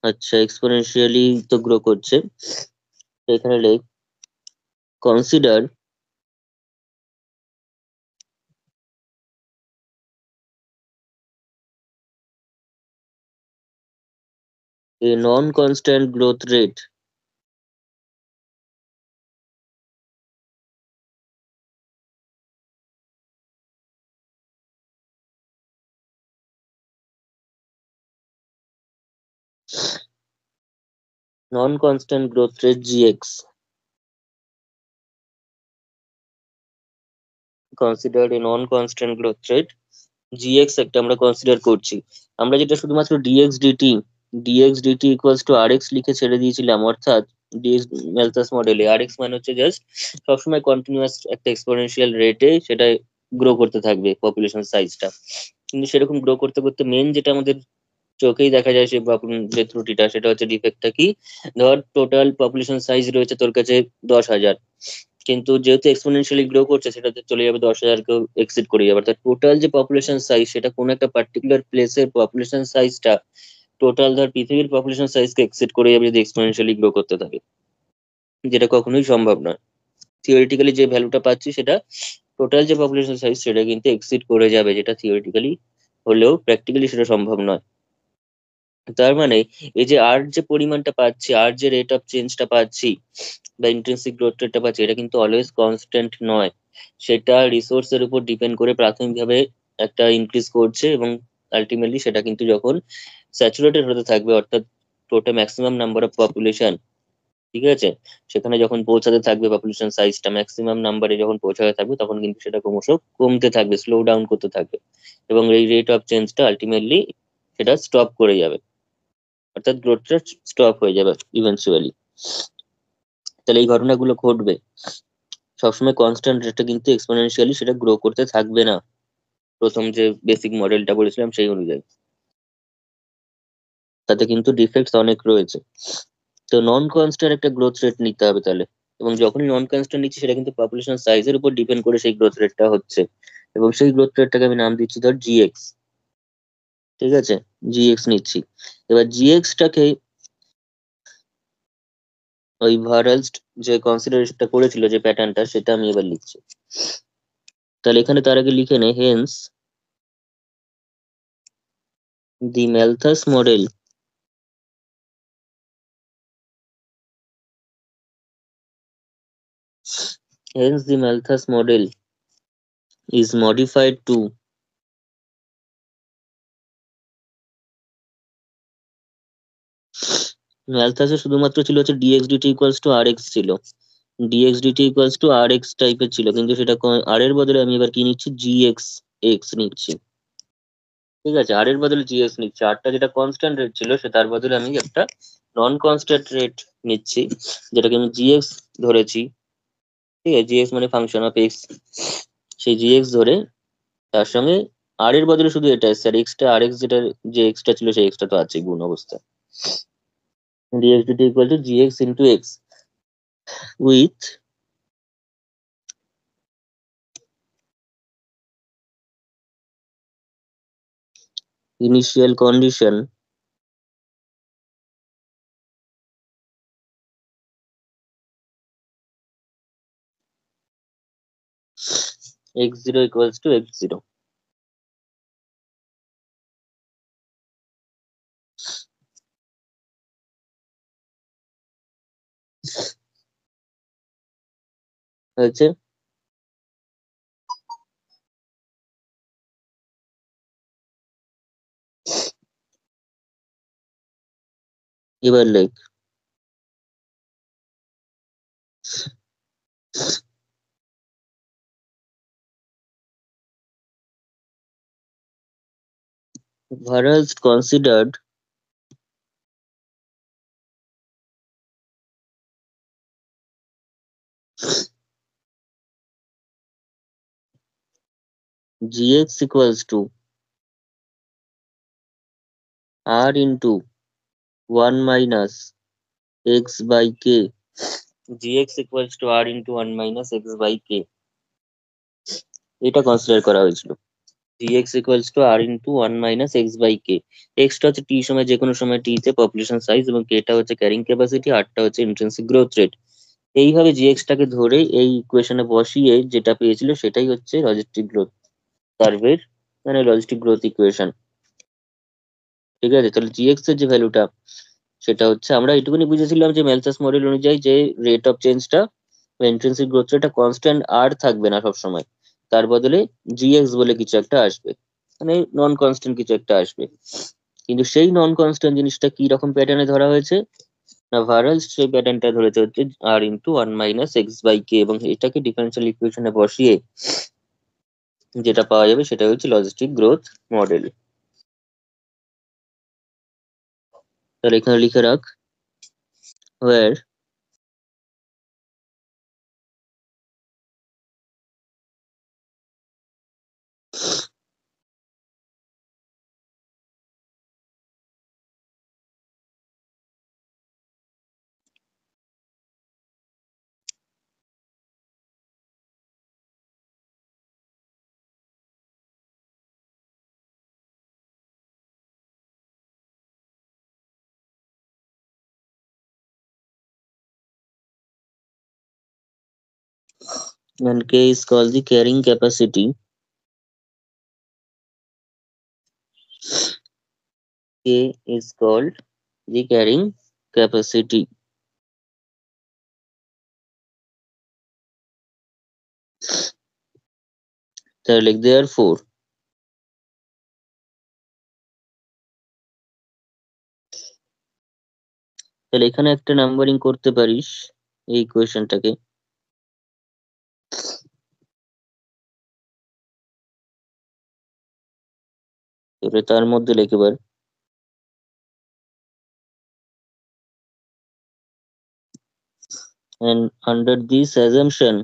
আচ্ছা, এক্সপোনেনশিয়ালি তো গ্রো করছে, এখানে লেখ consider a non-constant growth rate non-constant growth rate gx. Consider a non-constant growth rate gx একটা আমরা কনসিডার করছি। আমরা যেটা শুধুমাত্র dx dt equals to rx লিখে ছেড়ে দিয়েছিলাম, অর্থাৎ dx ম্যালথাস মডেলে rx মানে হচ্ছে জাস্ট সবসময় কন্টিনিউয়াস একটা এক্সপোনেনশিয়াল রেটে সেটা গ্রো করতে থাকবে পপুলেশন সাইজটা। কিন্তু সেরকম গ্রো করতে করতে মেন যেটা আমাদের চোখেই দেখা যায় যে ত্রুটিটা, সেটা হচ্ছে ডিফেক্টটা কি, ধর টোটাল পপুলেশন সাইজ রয়েছে তোর কাছে 10,000, কিন্তু যেহেতু এক্সপোনেনশিয়ালি গ্রো করছে সেটাতে চলে যাবে 10,000কেও এক্সিড করে যাবে, অর্থাৎ টোটাল যে পপুলেশন সাইজ সেটা কোনো একটা পার্টিকুলার প্লেসের পপুলেশন সাইজটা টোটাল ধর পৃথিবীর পপুলেশন সাইজকে এক্সিড করে যাবে যদি এক্সপোনেনশিয়ালি গ্রো করতে থাকে, যেটা কখনোই সম্ভব নয়। থিওরিটিক্যালি যে ভ্যালুটা পাচ্ছি সেটা টোটাল যে পপুলেশন সাইজ সেটা কিন্তু এক্সিড করে যাবে, যেটা থিওরিটিক্যালি হলেও প্র্যাকটিক্যালি সেটা সম্ভব নয়। তার মানে এই যে আর যে পরিমাণটা পাচ্ছি, আর যে রেট অফ চেঞ্জটা পাচ্ছি বা ইন্ট্রিনসিক গ্রোথ রেটটা পাচ্ছি, এটা কিন্তু অলওয়েজ কনস্ট্যান্ট নয়, সেটা রিসোর্সের উপর ডিপেন্ড করে প্রাথমিকভাবে একটা ইনক্রিজ করছে এবং আলটিমেটলি সেটা কিন্তু যখন স্যাচুরেটেড হতে থাকবে, অর্থাৎ total maximum number of population, ঠিক আছে, সেখানে যখন পৌঁছাতে থাকবে পপুলেশন সাইজটা ম্যাক্সিমাম নাম্বারে যখন পৌঁছাতে থাকবে তখন কিন্তু সেটা ক্রমশ কমতে থাকবে, স্লো ডাউন করতে থাকবে এবং এই রেট অফ চেঞ্জটা আলটিমেটলি সেটা স্টপ করে যাবে, অর্থাৎ গ্রোথটা স্টপ হয়ে যাবে ইভেন্চুয়ালি। তাহলে এই ঘটনাগুলো ঘটবে, সবসময় কনস্ট্যান্ট রেটে কিন্তু এক্সপোনেনশিয়ালি সেটা গ্রো করতে থাকবে না, প্রথম যে বেসিক মডেলটা বলেছিলাম সেই অনুযায়ী, তাতে কিন্তু ডিফেক্টস অনেক রয়েছে। তো নন কনস্ট্যান্ট একটা গ্রোথ রেট নিতে হবে তাহলে, এবং যখনই নন কনস্ট্যান্ট নিচ্ছি সেটা কিন্তু পপুলেশন সাইজের উপর ডিপেন্ড করে সেই গ্রোথ রেটটা হচ্ছে, এবং সেই গ্রোথ রেটটাকে আমি নাম দিচ্ছি ধর জিএক্স। ঠিক আছে, জিএক্স নিচ্ছি। এবার জিএক্সটাকে ওই ভারালস্ট যে কনসিডারেশনটা করেছিল, যে প্যাটার্নটা, সেটা আমি এবার লিখছি। তাহলে এখানে তার আগে লিখে নে, hence the Malthus model hence the Malthus model is modified to ম্যালথাসে শুধুমাত্র ছিল হচ্ছে dxdt ইকুয়ালস টু rx ছিল, dxdt ইকুয়ালস টু rx টাইপের ছিল, কিন্তু সেটা r এর বদলে আমি এবার কি নিচ্ছি, gx x নিচ্ছি। ঠিক আছে, r এর বদলে gx নিচ্ছি। r টা যেটা কনস্ট্যান্ট রেট ছিল, সে তার বদলে আমি একটা নন কনস্ট্যান্ট রেট নিচ্ছি, যেটাকে আমি gx ধরেছি। ঠিক আছে, gx মানে ফাংশন অফ x, সেই gx ধরে তার সঙ্গে r এর বদলে শুধু এটা এসছে, আর এক্সটা rx যেটা, যে এক্সটা ছিল সেই এক্সটা তো আছে গুণ অবস্থা। dxdt equal to gx into x with initial condition x0 equals to x0. হয়েছে? এবার লেখ Varals considered gx equals to r into 1 minus x by k, gx equals to r into 1 minus x by k, এটা কনসিডার করা হয়েছিল। gx equals to r into 1 minus x by k, x টা হচ্ছে t সময়, যে কোনো সময় t তে পপুলেশন সাইজ, এবং k টা হচ্ছে ক্যারিং ক্যাপাসিটি, r টা হচ্ছে ইন্ট্রিনসিক গ্রোথ রেট। এইভাবে gx টাকে ধরে এই ইকুয়েশনে বসিয়ে যেটা পেয়েছিল সেটাই হচ্ছে লজিস্টিক গ্রোথ কার্ভের, মানে লজিস্টিক গ্রোথ ইকুয়েশন। ঠিক আছে, তাহলে gx এর যে ভ্যালুটা, সেটা হচ্ছে, আমরা এটুকুনি বুঝেছিলাম যে ম্যালথাস মডেল অনুযায়ী যে রেট অফ চেঞ্জটা, ইন্ট্রিনসিক গ্রোথ রেটটা কনস্ট্যান্ট আর থাকবে না সবসময়, তার বদলে gx বলে কিছু একটা আসবে, মানে নন কনস্ট্যান্ট কিছু একটা আসবে। কিন্তু সেই নন কনস্ট্যান্ট জিনিসটা কি রকম প্যাটার্নে ধরা হয়েছে না, ভারালস সেই প্যাটার্নটা ধরেছে হচ্ছে আর ইন্টু 1 মাইনাস এক্স বাই কে, এবং এটাকে ডিফারেন্সিয়াল ইকুয়েশনে বসিয়ে যেটা পাওয়া যাবে সেটা হচ্ছে লজিস্টিক গ্রোথ মডেল। তাহলে এখানে লিখে রাখ, where and k is called the carrying capacity, k is called the carrying capacity. তাহলে লিখ therefore তাহলে এখানে একটা নাম্বারিং করতে পারিস এই ইকুয়েশনটাকে, এবারে তার মধ্যে লিখ এবার and under this assumption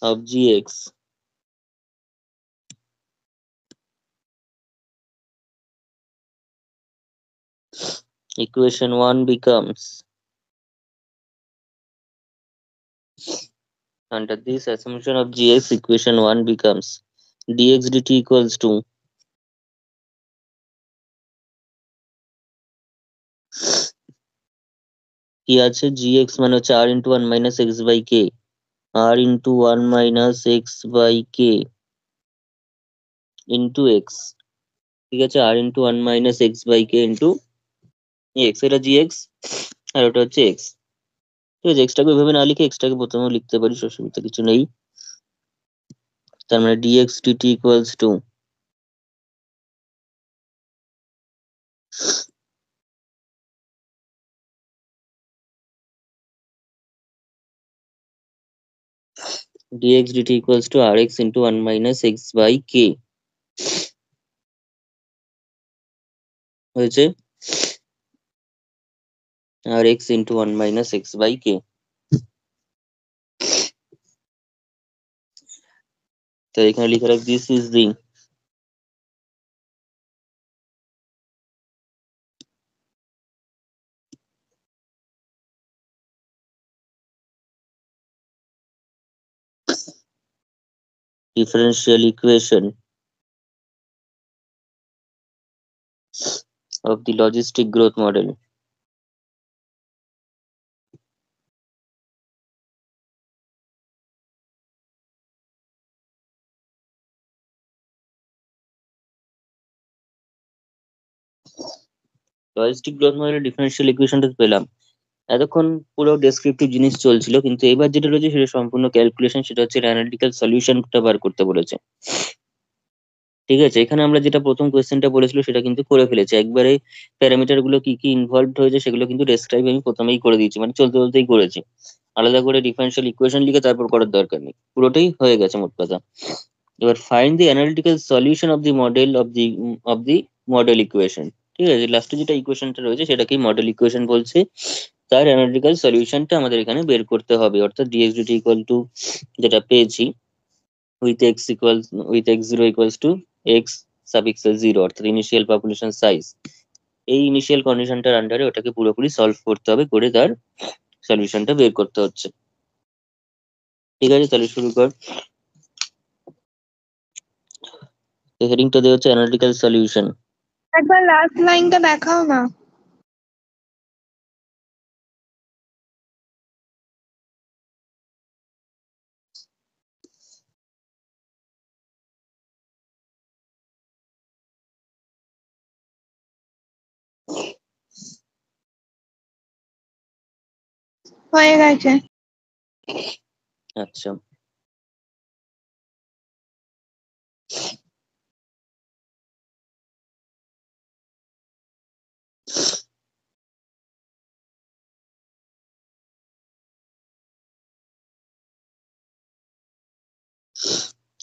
of gx equation 1 becomes, under this assumption of gx, equation 1 becomes dx dt equals to কি আছে, gx মানে হচ্ছে r into 1 minus x by k, r into 1 minus x by k into x, ঠিক আছে, r into 1 minus x by k into x, এটা gx আর ওটা হচ্ছে x। ঠিক আছে, এক্সটাকে ওইভাবে না লিখে এক্সটাকে প্রথমেও লিখতে পারিস, অসুবিধা কিছু নেই। তার মানে dx dt equals to dx dt equals to rx into 1 minus x by k হয়েছে rx into 1 minus x by k। তো এখানে লিখে রাখ, this is the differential equation of the logistic growth model। Logistic growth মডেলের ডিফারেন্সিয়াল ইকুয়েশনটা পেলাম। এতক্ষণ পুরো ডেসক্রিপটিভ জিনিস চলছিল, কিন্তু এবার যেটা রয়েছে সেটা সম্পূর্ণ ক্যালকুলেশন, সেটা হচ্ছে অ্যানালিটিক্যাল সলিউশনটা বার করতে বলেছে। ঠিক আছে, এখানে আমরা যেটা প্রথম কোয়েশ্চেনটা বলেছিল সেটা কিন্তু করে ফেলেছি একবারে। প্যারামিটার গুলো কি কি ইনভলভড হয়েছে সেগুলো কিন্তু ডেসক্রাইব আমি প্রথমেই করে দিয়েছি, মানে চলতে চলতেই করেছি। আলাদা করে ডিফারেন্সিয়াল ইকুয়েশন লিখে তারপর করার দরকার নেই, পুরোটাই হয়ে গেছে মোট কথা। এবার find the analytical solution of D model of D model equation. ঠিক আছে, লাস্টে যেটা ইকুয়েশনটা রয়েছে সেটাকেই মডেল ইকুয়েশন বলছে। তার অ্যানালিটিক্যাল সলিউশনটা আমাদের এখানে বের করতে হবে, অর্থাৎ dx dt ইকুয়াল টু যেটা পেয়েছি with ex equal with ex zero equals to x suffix zero, অর্থাৎ ইনিশিয়াল পপুলেশন সাইজ। এই ইনিশিয়াল কন্ডিশনটার আন্ডারে ওটাকে পুরোপুরি সলভ করতে হবে, করে তার সলিউশনটা বের করতে হচ্ছে। ঠিক আছে, তাহলে শুরু কর। হেডিংটা দেওয়া হচ্ছে অ্যানালিটিক্যাল সলিউশন। একবার লাস্ট লাইনটা দেখাও না। হয়ে গেছে। আচ্ছা,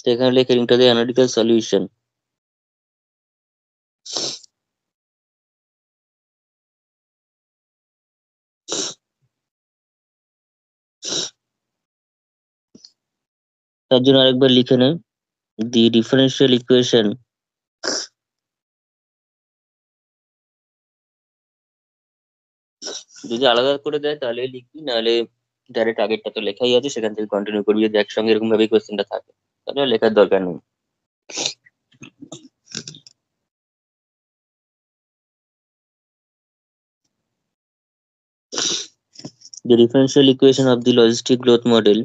তো এখানে লেখা হেডিংটা দিয়ে অ্যানালিটিক্যাল সলিউশন। তার জন্য আরেকবার লিখে নে, দি ডিফারেন্সিয়াল ইকুয়েশন যদি আলাদা করে দেয় তাহলে লিখবি, নাহলে ডাইরেক্ট আগেরটা তো লেখাই আছে সেখান থেকে কন্টিনিউ করবি, যদি একসঙ্গে এরকম ভাবে কোয়েশ্চেনটা থাকে তাহলে আর লেখার দরকার নেই। The differential equation of the logistic growth model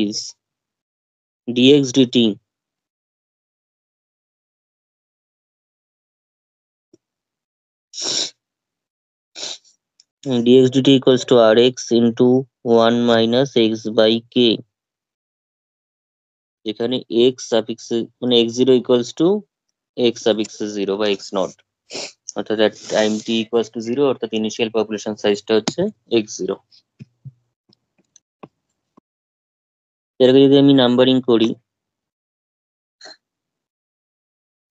is dx dt dx dt equals to rx into 1 minus x by k, যেখানে x সাফিক্স মানে x0 equals to x suffix 0 বা x নট, অর্থাৎ at time t equals to 0, অর্থাৎ ইনিশিয়াল পপুলেশন সাইজটা হচ্ছে x0। এটাকে যদি আমি নাম্বারিং করি,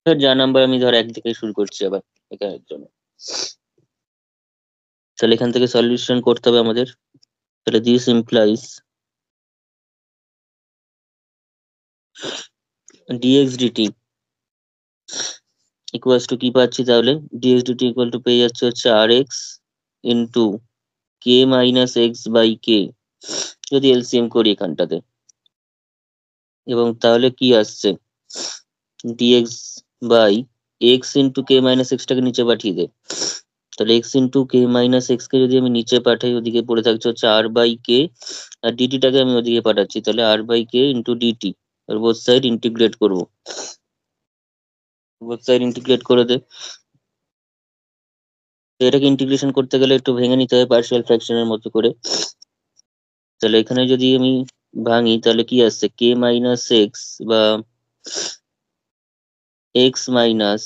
ধর যা নাম্বার আমি ধর এক থেকে শুরু করছি আবার এখানের জন্য। তাহলে এখান থেকে সলিউশন করতে হবে আমাদের। তাহলে this implies dx dt equals to কি পাচ্ছি তাহলে dx dt ইকুয়াল টু পেয়ে যাচ্ছে হচ্ছে rx into k minus x by k, যদি এলসিএম করি এখানটাতে, এবং তাহলে কি আসছে dx by x into k minus এক্সটাকে নিচে পাঠিয়ে দে। তাহলে x into k minus x কে যদি আমি নিচে পাঠাই, ওদিকে পড়ে থাকছে হচ্ছে আর বাই কে, আর ডিটিটাকে আমি ওদিকে পাঠাচ্ছি, তাহলে r by k into dt, আর বোথ সাইড ইন্টিগ্রেট করবো। বোথ সাইড ইন্টিগ্রেট করে দে। তো এটাকে ইন্টিগ্রেশন করতে গেলে একটু ভেঙে নিতে হয় পার্শিয়াল ফ্র্যাকশনের মতো করে। তাহলে এখানে যদি আমি ভাঙি তাহলে কি আসছে কে মাইনাস এক্স বা x minus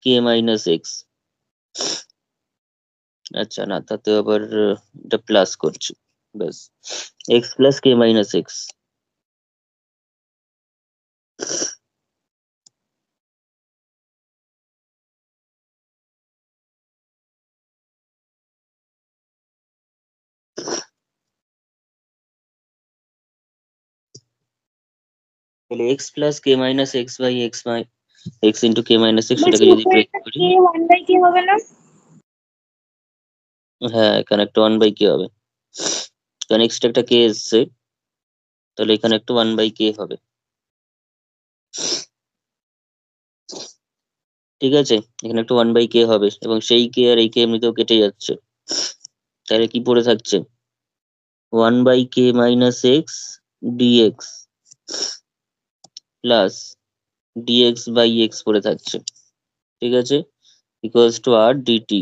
k minus x. আচ্ছা না, তাতে আবার এটা প্লাস করছি, ব্যাস x plus k minus x. তাহলে x plus k minus x by x into k minus x, বলছি সেটাকে যদি উপরে ব্রেক একটা করি, কে 1/k হবে না? হ্যাঁ এখানে একটা ওয়ান বাই কে হবে, কারণ এক্সট্রা একটা কে এসছে, তাহলে এখানে একটা ওয়ান বাই কে হবে। ঠিক আছে, এখানে একটা ওয়ান বাই কে হবে, এবং সেই কে আর এই কে এমনিতেও কেটে যাচ্ছে, তাহলে কি পড়ে থাকছে one by k minus x d x plus d x by x পড়ে থাকছে। ঠিক আছে, equals to r d t.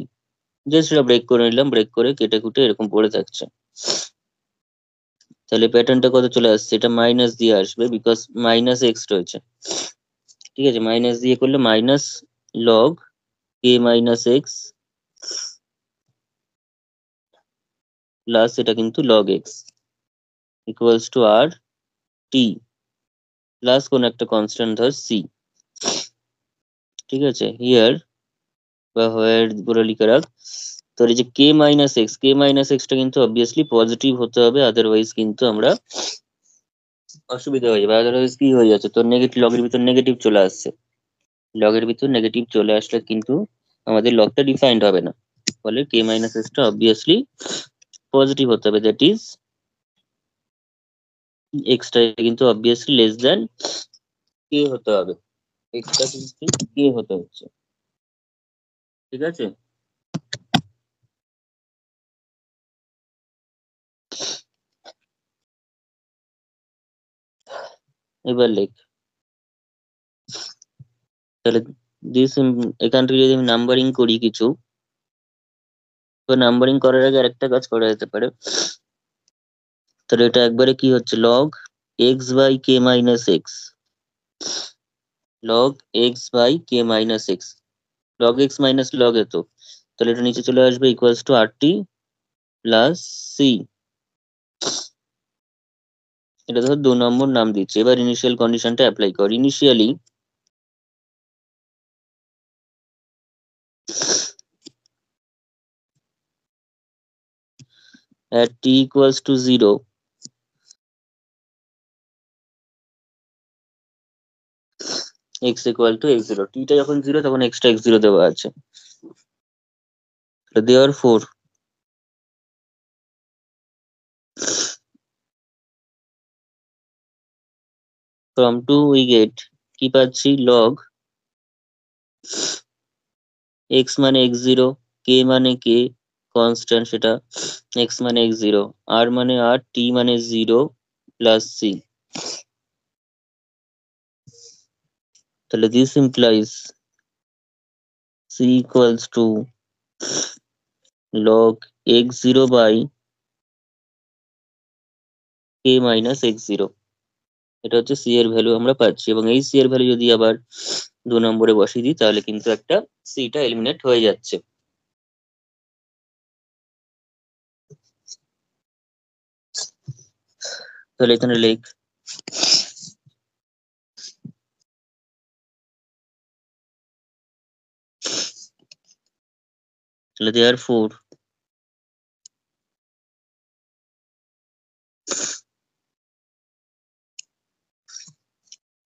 Just এটা ব্রেক করে নিলাম, ব্রেক করে কেটে কুটে এরকম পড়ে থাকছে। তাহলে প্যাটার্নটা কত চলে আসছে, এটা মাইনাস দিয়ে আসবে, বিকজ মাইনাস এক্স রয়েছে। ঠিক আছে, মাইনাস দিয়ে করলে minus log k minus x plus এটা কিন্তু log x equals to r t plus কোন একটা কনস্ট্যান্ট ধর সি। ঠিক আছে, হিয়ার বা হোয়ার বলে লিখে রাখ। তো এই যে কে মাইনাস এক্সটা কিন্তু অবভিয়াসলি পজিটিভ হতে হবে, আদারওয়াইজ কিন্তু আমরা অসুবিধা হয়ে যাবে। আদারওয়াইজ কি হয়ে যাচ্ছে, তোর নেগেটিভ লগের ভিতর নেগেটিভ চলে আসছে, লগের ভিতর নেগেটিভ চলে আসলে কিন্তু আমাদের লগটা ডিফাইন্ড হবে না, ফলে কে মাইনাস এক্সটা অবভিয়াসলি পজিটিভ হতে হবে, দ্যাট ইজ এক্সটা কিন্তু অবভিয়াসলি লেস দেন কে হতে হবে, এক্সটা কিন্তু কে হতে হচ্ছে। ঠিক আছে, এবার লেখ। তাহলে দিস এখান থেকে যদি আমি নাম্বারিং করি কিছু, তো নাম্বারিং করার আগে আরেকটা কাজ করা যেতে পারে। তাহলে এটা একবারে কি হচ্ছে log x by k minus x, log x by k minus x, log x minus log a, তো তাহলে এটা নিচে চলে আসবে equals to r t plus c. এটা ধর 2 নম্বর নাম দিচ্ছে। এবার ইনিশিয়াল কন্ডিশনটা অ্যাপ্লাই কর। Initially at t equals to 0, x equal to x0, t টা যখন 0 তখন x টা x0 দেওয়া আছে। therefore from 2 we get কি পাচ্ছি log x মানে x0, k মানে k কনস্ট্যান্ট সেটা, x মানে x0, r মানে r, t মানে 0 প্লাস c। তাহলে this implies c equals to log x0 by k minus x0। এটা হচ্ছে c এর ভ্যালু আমরা পাচ্ছি, এবং এই c এর ভ্যালু যদি আবার 2 নম্বরে বসিয়ে দিই তাহলে কিন্তু একটা c টা এলিমিনেট হয়ে যাচ্ছে। তাহলে এখানে লেখ তাহলে therefore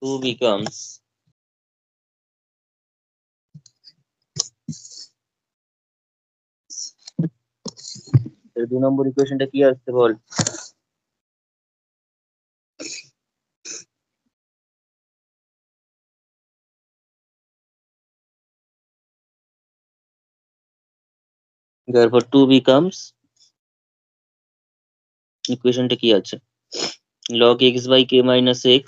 2 becomes এর 2 নম্বর ইকুয়েশনটা কি আসছে বল? therefore 2 becomes ইকুয়েশনটা কি আছে? log x by k minus x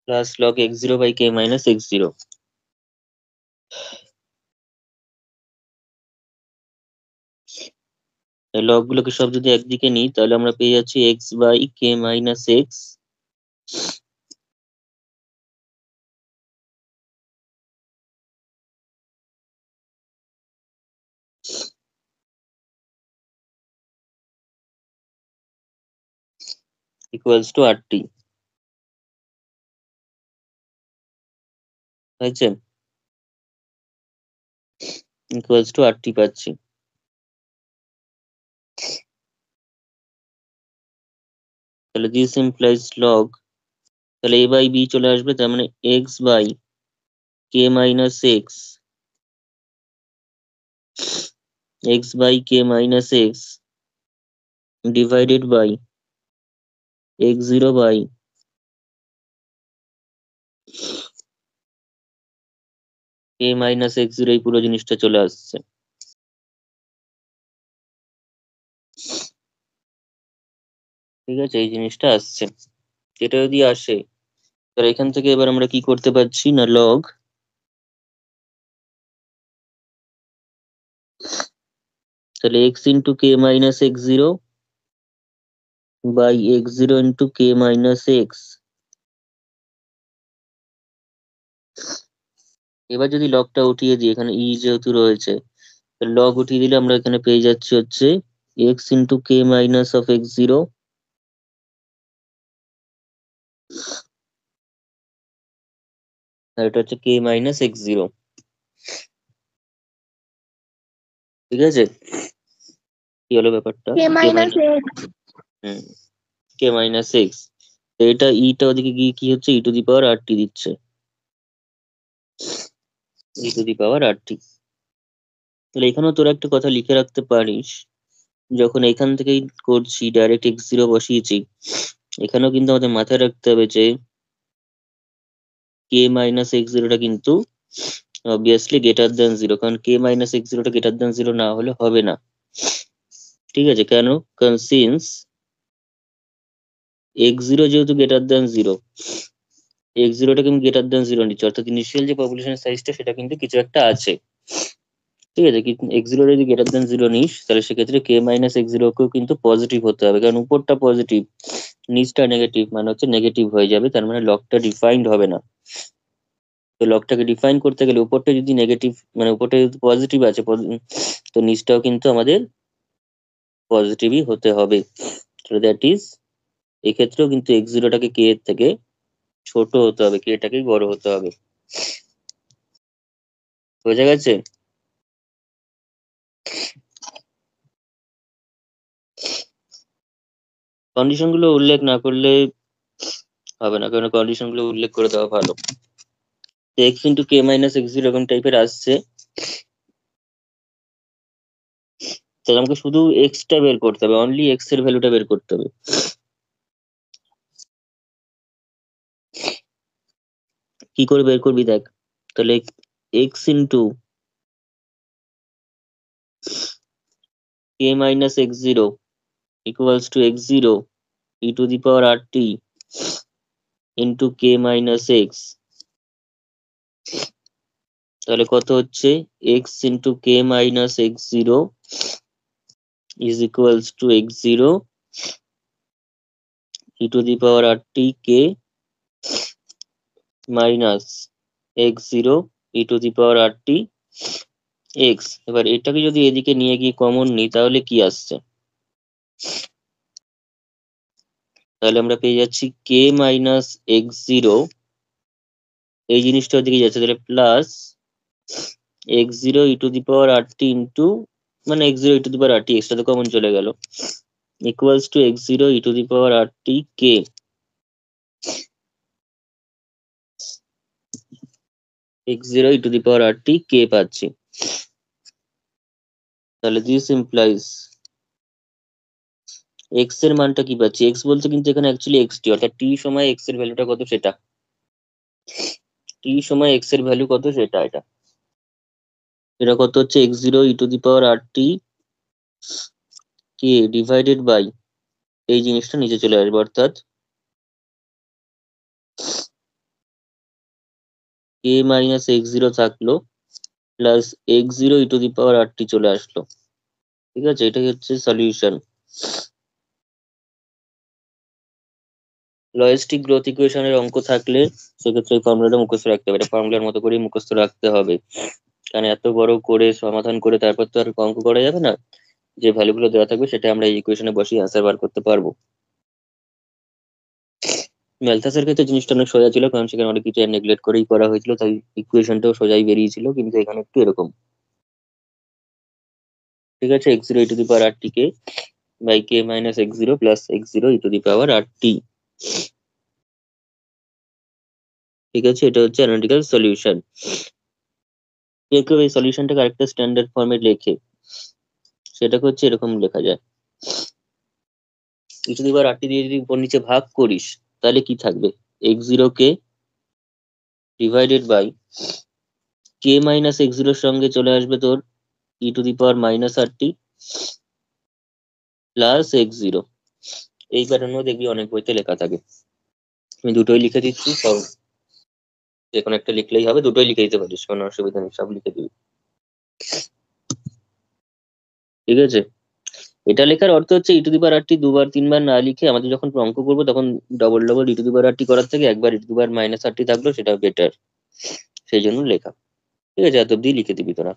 plus log x0 by k minus x0. এই লগ গুলোকে সব যদি একদিকে নিই তাহলে আমরা পেয়ে যাচ্ছি x by k minus x equals to rt. হয়েছে? equals to rt পাচ্ছি। তাহলে this implies log, তাহলে a by b চলে আসবে, তার মানে x by k minus x x by k minus x divided by x0 by k minus x0, এই পুরো জিনিসটা চলে আসছে। ঠিক আছে, এই জিনিসটা আসছে। এটা যদি আসে তাহলে এখান থেকে এবার আমরা কি করতে পারছি না, লগ তাহলে x into k minus x0 by x0 into k minus x। এবার যদি লগটা উঠিয়ে দিই, এখানে ই যেহেতু রয়েছে, লগ উঠিয়ে দিলে আমরা এখানে পেয়ে যাচ্ছি হচ্ছে x into k minus of x0 আর এটা হচ্ছে k minus x0। ঠিক আছে, কি হলো ব্যাপারটা? k minus x হুম, k minus x, এটা ইটা ওদিকে গিয়ে কি হচ্ছে, ই টু দি পাওয়ার rt দিচ্ছে, ই টু দি পাওয়ার rt। তাহলে এখানেও তোরা একটা কথা লিখে রাখতে পারিস, যখন এখান থেকেই করছি ডাইরেক্ট x0 বসিয়েছি, এখানেও কিন্তু আমাদের মাথায় রাখতে হবে যে k minus x0 টা কিন্তু অবভিয়াসলি গ্রেটার দ্যান 0, কারণ k minus x0 টা গ্রেটার দ্যান 0 না হলে হবে না। ঠিক আছে, কেন? কারণ সিন্স x0 যেহেতু গ্রেটার দ্যান 0, x0 টা কিন্তু গ্রেটার দ্যান 0 নিচ্ছে, অর্থাৎ ইনিশিয়াল যে পপুলেশন সাইজটা সেটা কিন্তু কিছু একটা আছে। ঠিক আছে, x0 যদি গ্রেটার দ্যান 0 নিস তাহলে সেক্ষেত্রে k মাইনাস x0 কেও কিন্তু পজিটিভ হতে হবে, কারণ উপরটা পজিটিভ নিচটা নেগেটিভ, মানে হচ্ছে নেগেটিভ হয়ে যাবে, তার মানে লগটা ডিফাইন্ড হবে না। তো লগটাকে ডিফাইন করতে গেলে উপরটা যদি নেগেটিভ, মানে উপরটা যদি পজিটিভ আছে, তো নিচটাও কিন্তু আমাদের পজিটিভই হতে হবে। তো দ্যাট ইজ, এক্ষেত্রেও কিন্তু x0 টাকে k এর থেকে ছোট হতে হবে, k টাকেই বড় হতে হবে। বোঝা গেছে? কন্ডিশন গুলো উল্লেখ না করলে হবে না, কারণ কন্ডিশন গুলো উল্লেখ করে দেওয়া ভালো। x into k minus x0 এরকম টাইপের আসছে, তাহলে আমাকে শুধু x টা বের করতে হবে, অনলি x এর ভ্যালুটা বের করতে হবে। কি করে বের করবি দেখ, তাহলে x into k minus x0 equals to x0 e to the power rt into k minus x, তাহলে কত হচ্ছে, x into k minus x0 is equals to x0 e to the power rt k minus x0 e to the power rt x। এবার এটাকে যদি এদিকে নিয়ে গিয়ে কমন নিই তাহলে কি আসছে, তাহলে আমরা পেয়ে যাচ্ছি কে মাইনাস এক্স জিরো, এই জিনিসটা ওদিকে যাচ্ছে, তাহলে plus x zero e to the power r t into, মানে x zero e to the power r t, এক্সটা তো কমন চলে গেল, equals to x zero e to the power r t কে, x zero e to the power r t কে পাচ্ছি। তাহলে দিস ইমপ্লাইজ এক্স এর মানটা কি পাচ্ছি, এক্স বলতে কিন্তু এখানে অ্যাকচুয়ালি এক্স টি, অর্থাৎ টি সময় এক্স এর ভ্যালুটা কত সেটা, টি সময় এক্স এর ভ্যালু কত সেটা, এটা কত হচ্ছে x zero e to the power r t k divided by, এই জিনিসটা নিচে চলে আসবে, অর্থাৎ কে মাইনাস এক্স জিরো থাকলো plus x zero e to the power r t চলে আসলো। ঠিক আছে, এটাই হচ্ছে সলিউশন। লজিস্টিক গ্রোথ ইকুয়েশনের অঙ্ক থাকলে সেক্ষেত্রে এই ফর্মুলাটা মুখস্থ রাখতে হবে, এটা ফর্মুলার মতো করেই মুখস্থ রাখতে হবে, কারণ এত বড় করে সমাধান করে তারপর তো আর অঙ্ক করা যাবে না, যে ভ্যালুগুলো দেওয়া থাকবে সেটা আমরা এই ইকুয়েশনে বসিয়ে অ্যান্সার বার করতে পারবো। ম্যালথাসের ক্ষেত্রে জিনিসটা অনেক সোজা ছিল, কারণ সেখানে অনেক কিছু নেগলেক্ট করেই করা হয়েছিল, তাই ইকুয়েশনটাও সোজাই বেরিয়েছিল, কিন্তু এখানে একটু এরকম। ঠিক আছে, x zero e to the power r t k by k minus x zero plus x zero e to the power r t. ঠিক আছে, এটা হচ্ছে অ্যানালিটিক্যাল সলিউশন। কেউ এই সলিউশনটাকে আরেকটা স্ট্যান্ডার্ড ফর্মে লেখে, সেটাকে হচ্ছে এরকম লেখা যায়, ই টু দি পাওয়ার আর টি দিয়ে যদি উপর নিচে ভাগ করিস তাহলে কি থাকবে, x zero k divided by k minus x জিরোর সঙ্গে চলে আসবে তোর e to the power minus r t plus x zero. এই প্যাটার্নও দেখবি অনেক বইতে লেখা থাকে, আমি দুটোই লিখে দিচ্ছি, সব যে কোনো একটা লিখলেই হবে, দুটোই লিখে দিতে পারিস, কোনো অসুবিধা নেই, সব লিখে দিবি। ঠিক আছে, এটা লেখার অর্থ হচ্ছে ই টু দি পাওয়ার আর টি দুবার তিনবার না লিখে আমাদের যখন অঙ্ক করবো তখন double double e to the power r t করার থেকে একবার ই to the power minus r টি থাকলো, সেটা বেটার, সেই জন্য লেখা। ঠিক আছে, এত অব্দি লিখে দিবি তোরা।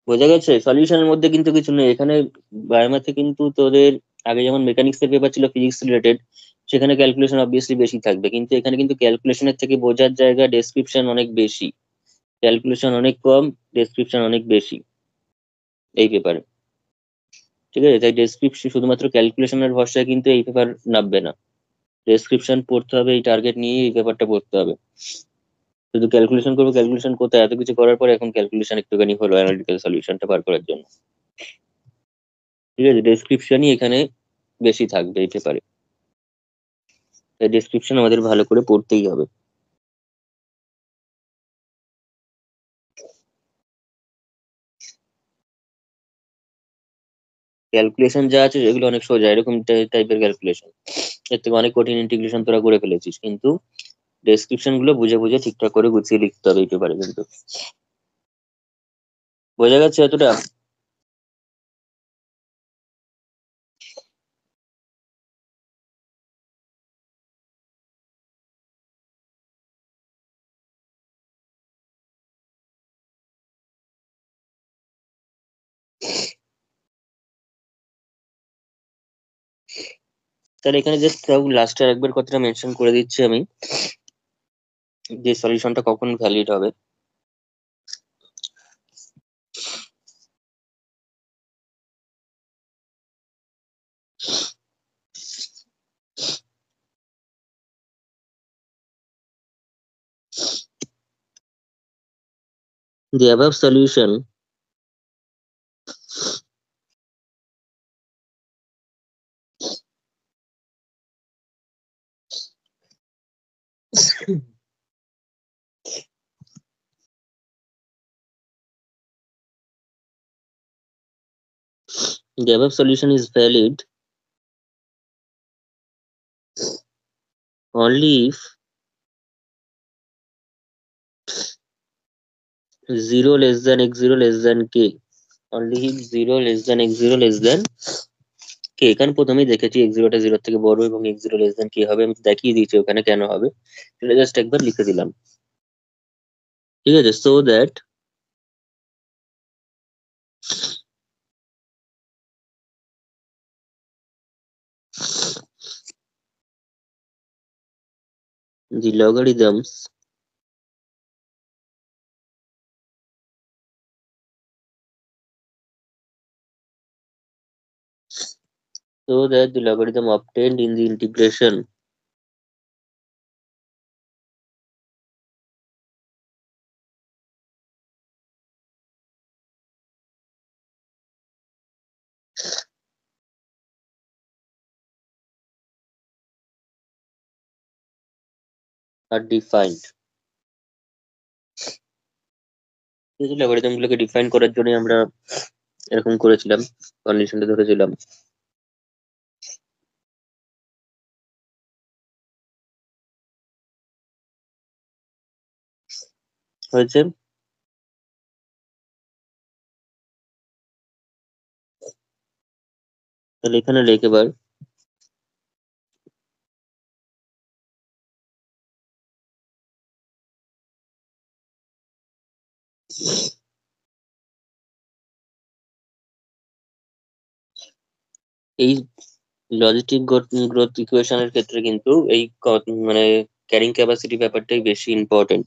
বোঝা গেছে, সলিউশনের মধ্যে কিন্তু কিছু নেই এখানে। বায়োম্যাথে কিন্তু তোদের আগে যেমন মেকানিক্স এর পেপার ছিল ফিজিক্স রিলেটেড, সেখানে ক্যালকুলেশন অবভিয়াসলি বেশি থাকবে, কিন্তু এখানে কিন্তু ক্যালকুলেশনের থেকে বোঝার জায়গা ডেসক্রিপশন অনেক বেশি, ক্যালকুলেশন অনেক কম, ডেসক্রিপশন অনেক বেশি এই পেপারে। ঠিক আছে, তাই ডেসক্রিপশন শুধুমাত্র ক্যালকুলেশনের ভরসায় কিন্তু এই পেপার নামবে না, ডেসক্রিপশন পড়তে হবে, এই টার্গেট নিয়ে এই পেপারটা পড়তে হবে। শুধু ক্যালকুলেশন করবো, ক্যালকুলেশন কোথায়, এত কিছু করার পরে এখন ক্যালকুলেশন একটুখানি হলো অ্যানালিটিক্যাল সলিউশনটা বার করার জন্য। ঠিক আছে, ডেসক্রিপশনই এখানে বেশি থাকবে এই পেপারে, তাই ডেসক্রিপশন আমাদের ভালো করে পড়তেই হবে। ক্যালকুলেশন যা আছে সেগুলো অনেক সোজা, এরকম টাইপের ক্যালকুলেশন, এর থেকে অনেক কঠিন ইন্টিগ্রেশন তোরা করে ফেলেছিস, কিন্তু ডেসক্রিপশন গুলো বুঝে বুঝে ঠিকঠাক করে গুছিয়ে লিখতে হবে এই পেপারে কিন্তু। বোঝা গেছে এতটা? তাহলে এখানে জাস্ট লাস্টে একবার কথাটা মেনশন করে দিচ্ছি আমি, যে সলিউশনটা কখন ভ্যালিড হবে। The above solution the above solution is valid only if 0 less than x0 less than k, only if 0 less than x0 less than k। এখানে প্রথমেই দেখেছি x0 টা 0 থেকে বড় এবং x0 less than k হবে, আমি দেখিয়ে দিয়েছি ওখানে কেন হবে, সেটা জাস্ট একবার লিখে দিলাম। ঠিক আছে, so that the logarithms so that the logarithm obtained in the integration are defined. Logarithm গুলোকে ডিফাইন করার জন্য আমরা এরকম করেছিলাম, কন্ডিশনটা ধরেছিলাম। হয়েছে? তাহলে এখানে লেখ এবার এই লজিস্টিক গ্রোথ ইকুয়েশনের ক্ষেত্রে কিন্তু এই মানে ক্যারিং ক্যাপাসিটি ব্যাপারটাই বেশি ইম্পর্টেন্ট।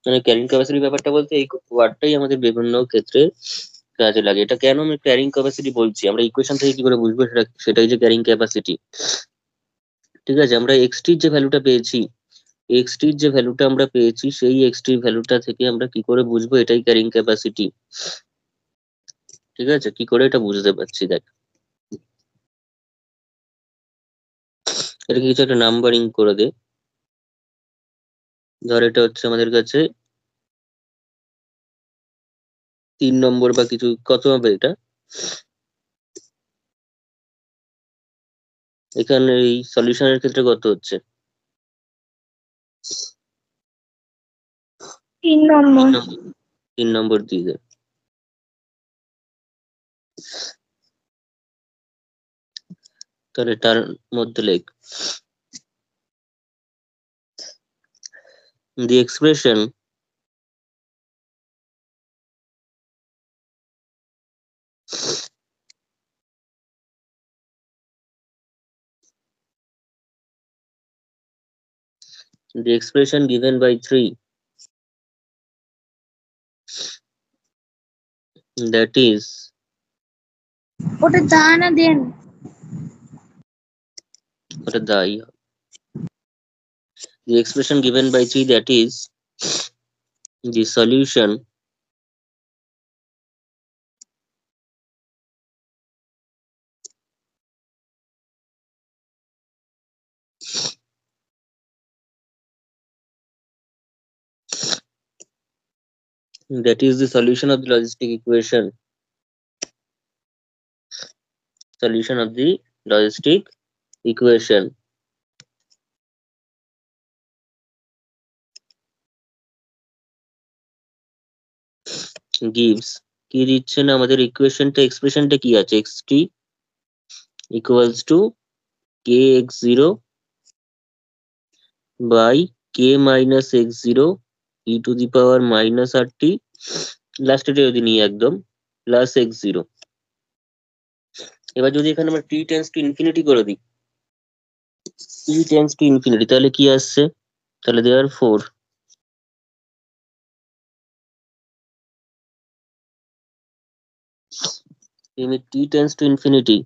মানে ক্যারিং ক্যাপাসিটি ব্যাপারটা বলতে এই ওয়ার্ডটাই আমাদের বিভিন্ন ক্ষেত্রে কাজে লাগে। এটা কেন আমি ক্যারিং ক্যাপাসিটি বলছি, আমরা ইকুয়েশন থেকে কি করে বুঝবো সেটাই যে ক্যারিং ক্যাপাসিটি। ঠিক আছে, আমরা এক্সটির যে ভ্যালুটা পেয়েছি, এক্সটির যে ভ্যালুটা আমরা পেয়েছি সেই এক্সটির ভ্যালুটা থেকে আমরা কি করে বুঝবো এটাই ক্যারিং ক্যাপাসিটি। ঠিক আছে, কি করে এটা বুঝতে পারছি দেখ, এটা কিছু একটা নাম্বারিং করে দে। ধর এটা হচ্ছে আমাদের কাছে 3 নম্বর বা কিছু, কত হবে এটা এখানে এই সলিউশনের ক্ষেত্রে কত হচ্ছে? 3 নম্বর। 3 নম্বর দিয়ে দে। তাহলে তার মধ্যে লেখ the expression given by 3, that is ওটা দা না দেন? ওটা দাই। The expression given by 3, that is the solution that is the solution of the logistic equation, solution of the logistic equation gives, কি দিচ্ছে না আমাদের ইকুয়েশনটা, এক্সপ্রেশনটা কি আছে, xt equals to kx0 by k minus x0 e to the power minus rt, লাস্টে যদি নিই একদম, প্লাস x0। এবার যদি এখানে আমরা t টেন্স টু ইনফিনিটি করে দিই, t টেন্স টু ইনফিনিটি, তাহলে কি আসছে, তাহলে দেওয়ার 4 limit t tense to infinity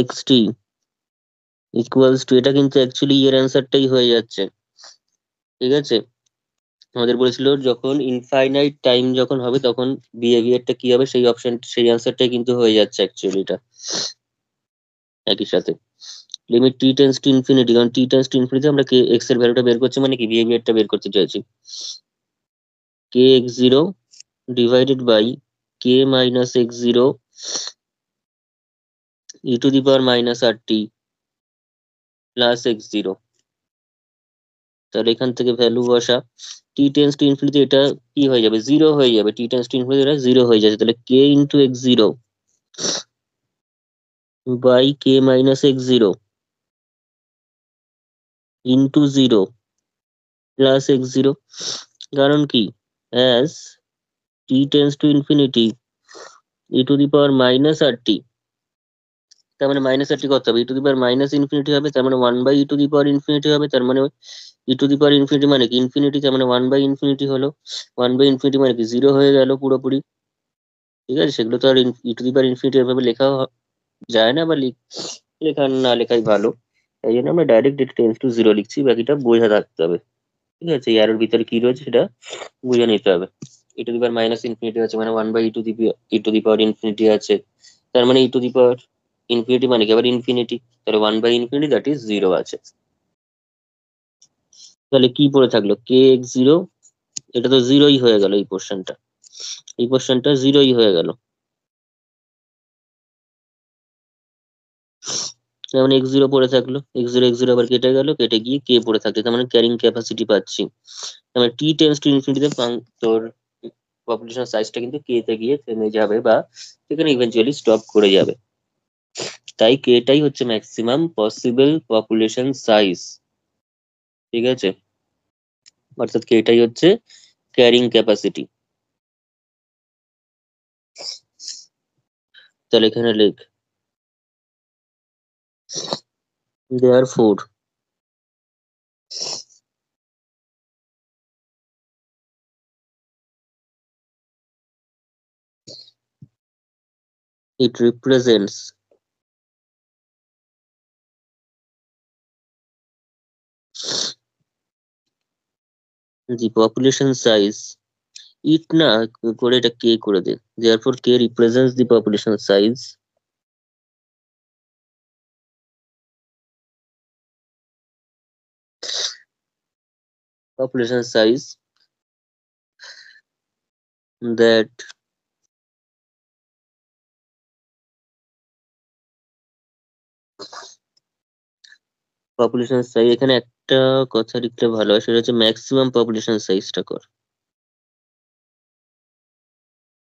xt equals to, এটা কিন্তু অ্যাকচুয়ালি এর অ্যান্সারটাই হয়ে যাচ্ছে। ঠিক আছে, আমাদের বলেছিল যখন ইনফাইনাইট টাইম যখন হবে তখন বিহেভিয়ারটা কি হবে, সেই অপশন সেই অ্যান্সারটাই কিন্তু হয়ে যাচ্ছে অ্যাকচুয়ালি এটা একই সাথে। Limit T tends to infinity, কারণ টি টেন্স টু ইনফিনিটি আমরা কে এক্স এর ভ্যালুটা বের করছি, মানে কি বিহেভিয়ারটা বের করতে চাইছি। K x zero divided by k minus x zero e to the power minus r t plus x zero. তাহলে এখান থেকে ভ্যালু বসা, টি টেন্স টু ইনফিনিটি এটা কি হয়ে যাবে, জিরো হয়ে যাবে, টি টেন্স টু ইনফিনিটি এটা জিরো হয়ে যাচ্ছে। তাহলে k into x zero by k minus x zero into zero plus x zero. কারণ কি, as t tends to infinity e to the power minus r t তার মানে মাইনাসটি কত হবে, e to the power minus infinity হবে, তার মানে 1/e⁻∞ হবে। তার মানে e⁻∞ মানে কি ইনফিনিটি, তার মানে 1/∞ হলো। 1/∞ মানে কি 0 হয়ে গেল পুরোপুরি। ঠিক আছে, সেগুলো তো আর e⁻∞ এভাবে লেখা যায় না, বা লেখা না লেখাই ভালো। তাই জন্য আমরা ডাইরেক্ট এটা টেন্স টু 0 লিখছি, বাকিটা বোঝা থাকতে হবে। ঠিক আছে, এর ভিতরে কি রয়েছে সেটা বুঝে নিতে হবে। e⁻∞ আছে মানে 1/e⁻∞ আছে, তার মানে e⁻∞ মানে কি আবার ইনফিনিটি, তাহলে 1/∞ দ্যাট ইজ 0 আছে। তাহলে কি পড়ে থাকলো kx0, এটা তো 0ই হয়ে গেল, এই পোর্শনটা 0ই হয়ে গেল। যেমন x0 পড়ে থাকলো, x0 আবার কেটে গেল, কেটে গিয়ে কে পড়ে থাকছে, তার মানে ক্যারিং ক্যাপাসিটি পাচ্ছি। তার মানে t টেন্ডস টু ইনফিনিটিতে তোর পপুলেশন সাইজটা কিন্তু কে তে গিয়ে থেমে যাবে, বা সেখানে ইভেন্চুয়ালি স্টপ করে যাবে। তাই কেটাই হচ্ছে ম্যাক্সিমাম পসিবল পপুলেশন সাইজ। ঠিক আছে, অর্থাৎ কেটাই হচ্ছে ক্যারিং ক্যাপাসিটি। তাহলে এখানে লেখ therefore it represents the population size, it না করে এটা কে করে দে, therefore k represents the population size that population size, এখানে একটা কথা লিখলে ভালো হয়, সেটা হচ্ছে ম্যাক্সিমাম পপুলেশন সাইজটা কর।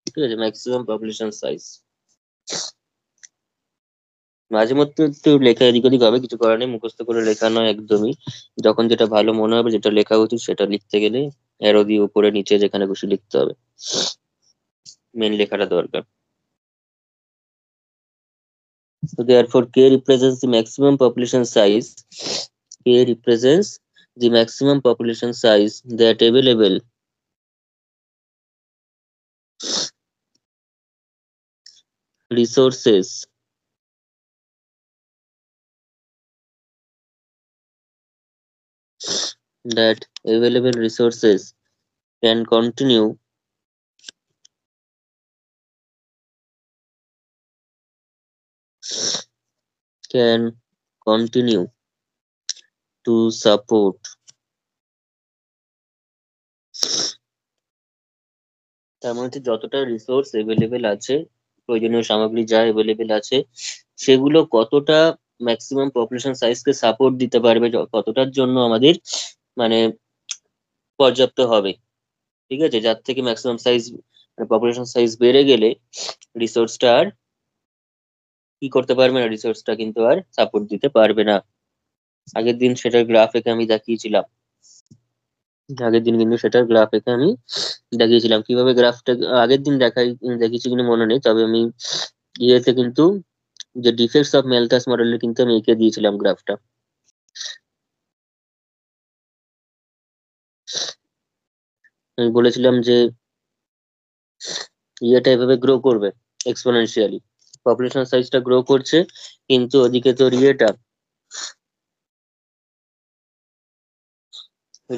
ঠিক আছে, ম্যাক্সিমাম পপুলেশন সাইজ। মাঝে মধ্যে একটু লেখা এদিক ওদিক হবে, কিছু করার নেই, মুখস্থ করে লেখা নয় একদমই। যখন যেটা ভালো মনে হবে, যেটা লেখা উচিত সেটা লিখতে গেলে অ্যারো দিয়ে উপরে নিচে যেখানে খুশি লিখতে হবে, মেন লেখাটা দরকার। So therefore k represents the maximum population size, k represents the maximum population size that available resources can continue to support তার মধ্যে যতটা রিসোর্স এভেলেবেল আছে, প্রয়োজনীয় সামগ্রী যা এভেলেবেল আছে, সেগুলো কতটা ম্যাক্সিমাম পপুলেশন সাইজকে সাপোর্ট দিতে পারবে, কতটার জন্য আমাদের মানে পর্যাপ্ত হবে। ঠিক আছে, যার থেকে ম্যাক্সিমাম সাইজ পপুলেশন সাইজ বেড়ে গেলে রিসোর্সটা আর কি করতে পারবে না, রিসোর্সটা কিন্তু আর সাপোর্ট দিতে পারবে না। আগের দিন সেটার গ্রাফ এঁকে আমি দেখিয়েছিলাম, কিভাবে গ্রাফটা আগের দিন দেখিয়েছি কিনা মনে নেই, তবে আমি ইয়েতে কিন্তু যে ডিফেক্টস অফ ম্যালথাস মডেলের কিন্তু আমি এঁকে দিয়েছিলাম গ্রাফটা। আমি বলেছিলাম যে ইয়েটা এভাবে গ্রো করবে এক্সপোনেনশিয়ালি, পপুলেশন সাইজটা গ্রো করছে, কিন্তু ওদিকে তোর ইয়েটা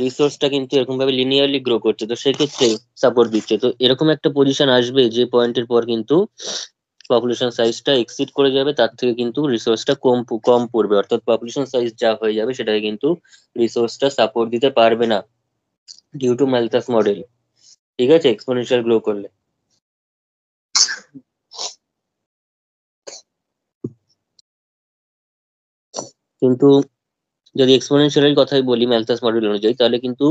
রিসোর্সটা কিন্তু এরকম ভাবে লিনিয়ারলি গ্রো করছে, তো সেক্ষেত্রে সাপোর্ট দিচ্ছে। তো এরকম একটা পজিশন আসবে যে পয়েন্টের পর কিন্তু পপুলেশন সাইজটা এক্সিড করে যাবে, তার থেকে কিন্তু রিসোর্সটা কম কম পড়বে, অর্থাৎ পপুলেশন সাইজ যা হয়ে যাবে সেটাকে কিন্তু রিসোর্সটা সাপোর্ট দিতে পারবে না, ডিউ টু ম্যালথাস মডেল। ঠিক আছে, এক্সপোনেনশিয়াল গ্রো করলে। কিন্তু যদি এক্সপোনেনশিয়ালের কথাই বলি ম্যালথাস মডেল অনুযায়ী, তাহলে কিন্তু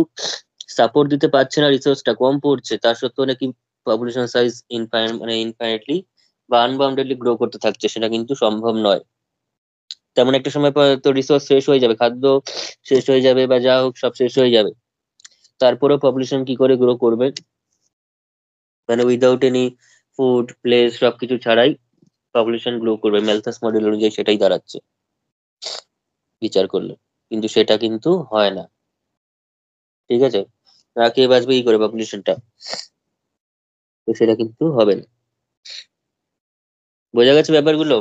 সাপোর্ট দিতে পারছে না, রিসোর্সটা কম পড়ছে, তার সত্ত্বেও নাকি পপুলেশন সাইজ ইনফাইনাইটলি বা আনবাউন্ডেডলি গ্রো করতে থাকছে, সেটা কিন্তু সম্ভব নয়। তেমন একটা সময় পর তো রিসোর্স শেষ হয়ে যাবে, খাদ্য শেষ হয়ে যাবে বা যা হোক সব শেষ হয়ে যাবে, তারপরেও পপুলেশন কি করে গ্রো করবে, মানে উইদাউট এনি ফুড প্লেস সবকিছু ছাড়াই পপুলেশন গ্রো করবে, ম্যালথাস মডেল অনুযায়ী সেটাই দাঁড়াচ্ছে বিচার করলে, কিন্তু সেটা কিন্তু হয় না। ঠিক আছে, কে বাঁচবে কি করে পপুলেশনটা, তো সেটা কিন্তু হবে না। বোঝা গেছে ব্যাপারগুলো?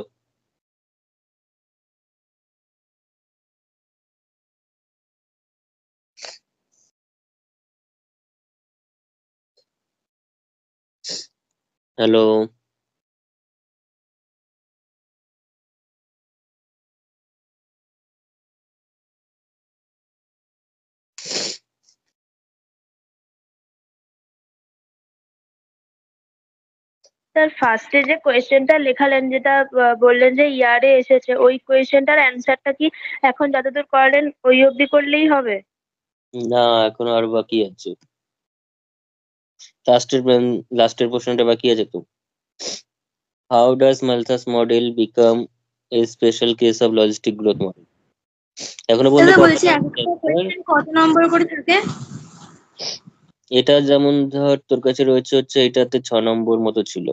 হ্যালো? স্যার ফার্স্টে যে কোয়েশ্চেনটা লেখালেন, যেটা বললেন যে ইয়ারে এসেছে, ওই কোয়েশ্চেনটার অ্যান্সারটা কি এখন যতদূর করালেন ওই অবধি করলেই হবে? না, এখনো আরো বাকি আছে। লাস্টের লাস্টের প্রশ্নটা বাকি আছে তো। How does Malthus model become a special case of logistic growth model? এখনো পর্যন্ত দাদা কটা বলছি একটা কোয়েশ্চেন কত নম্বর করে থাকে? এটা যেমন ধর তোর কাছে রয়েছে হচ্ছে এটাতে 6 নম্বর মতো ছিল।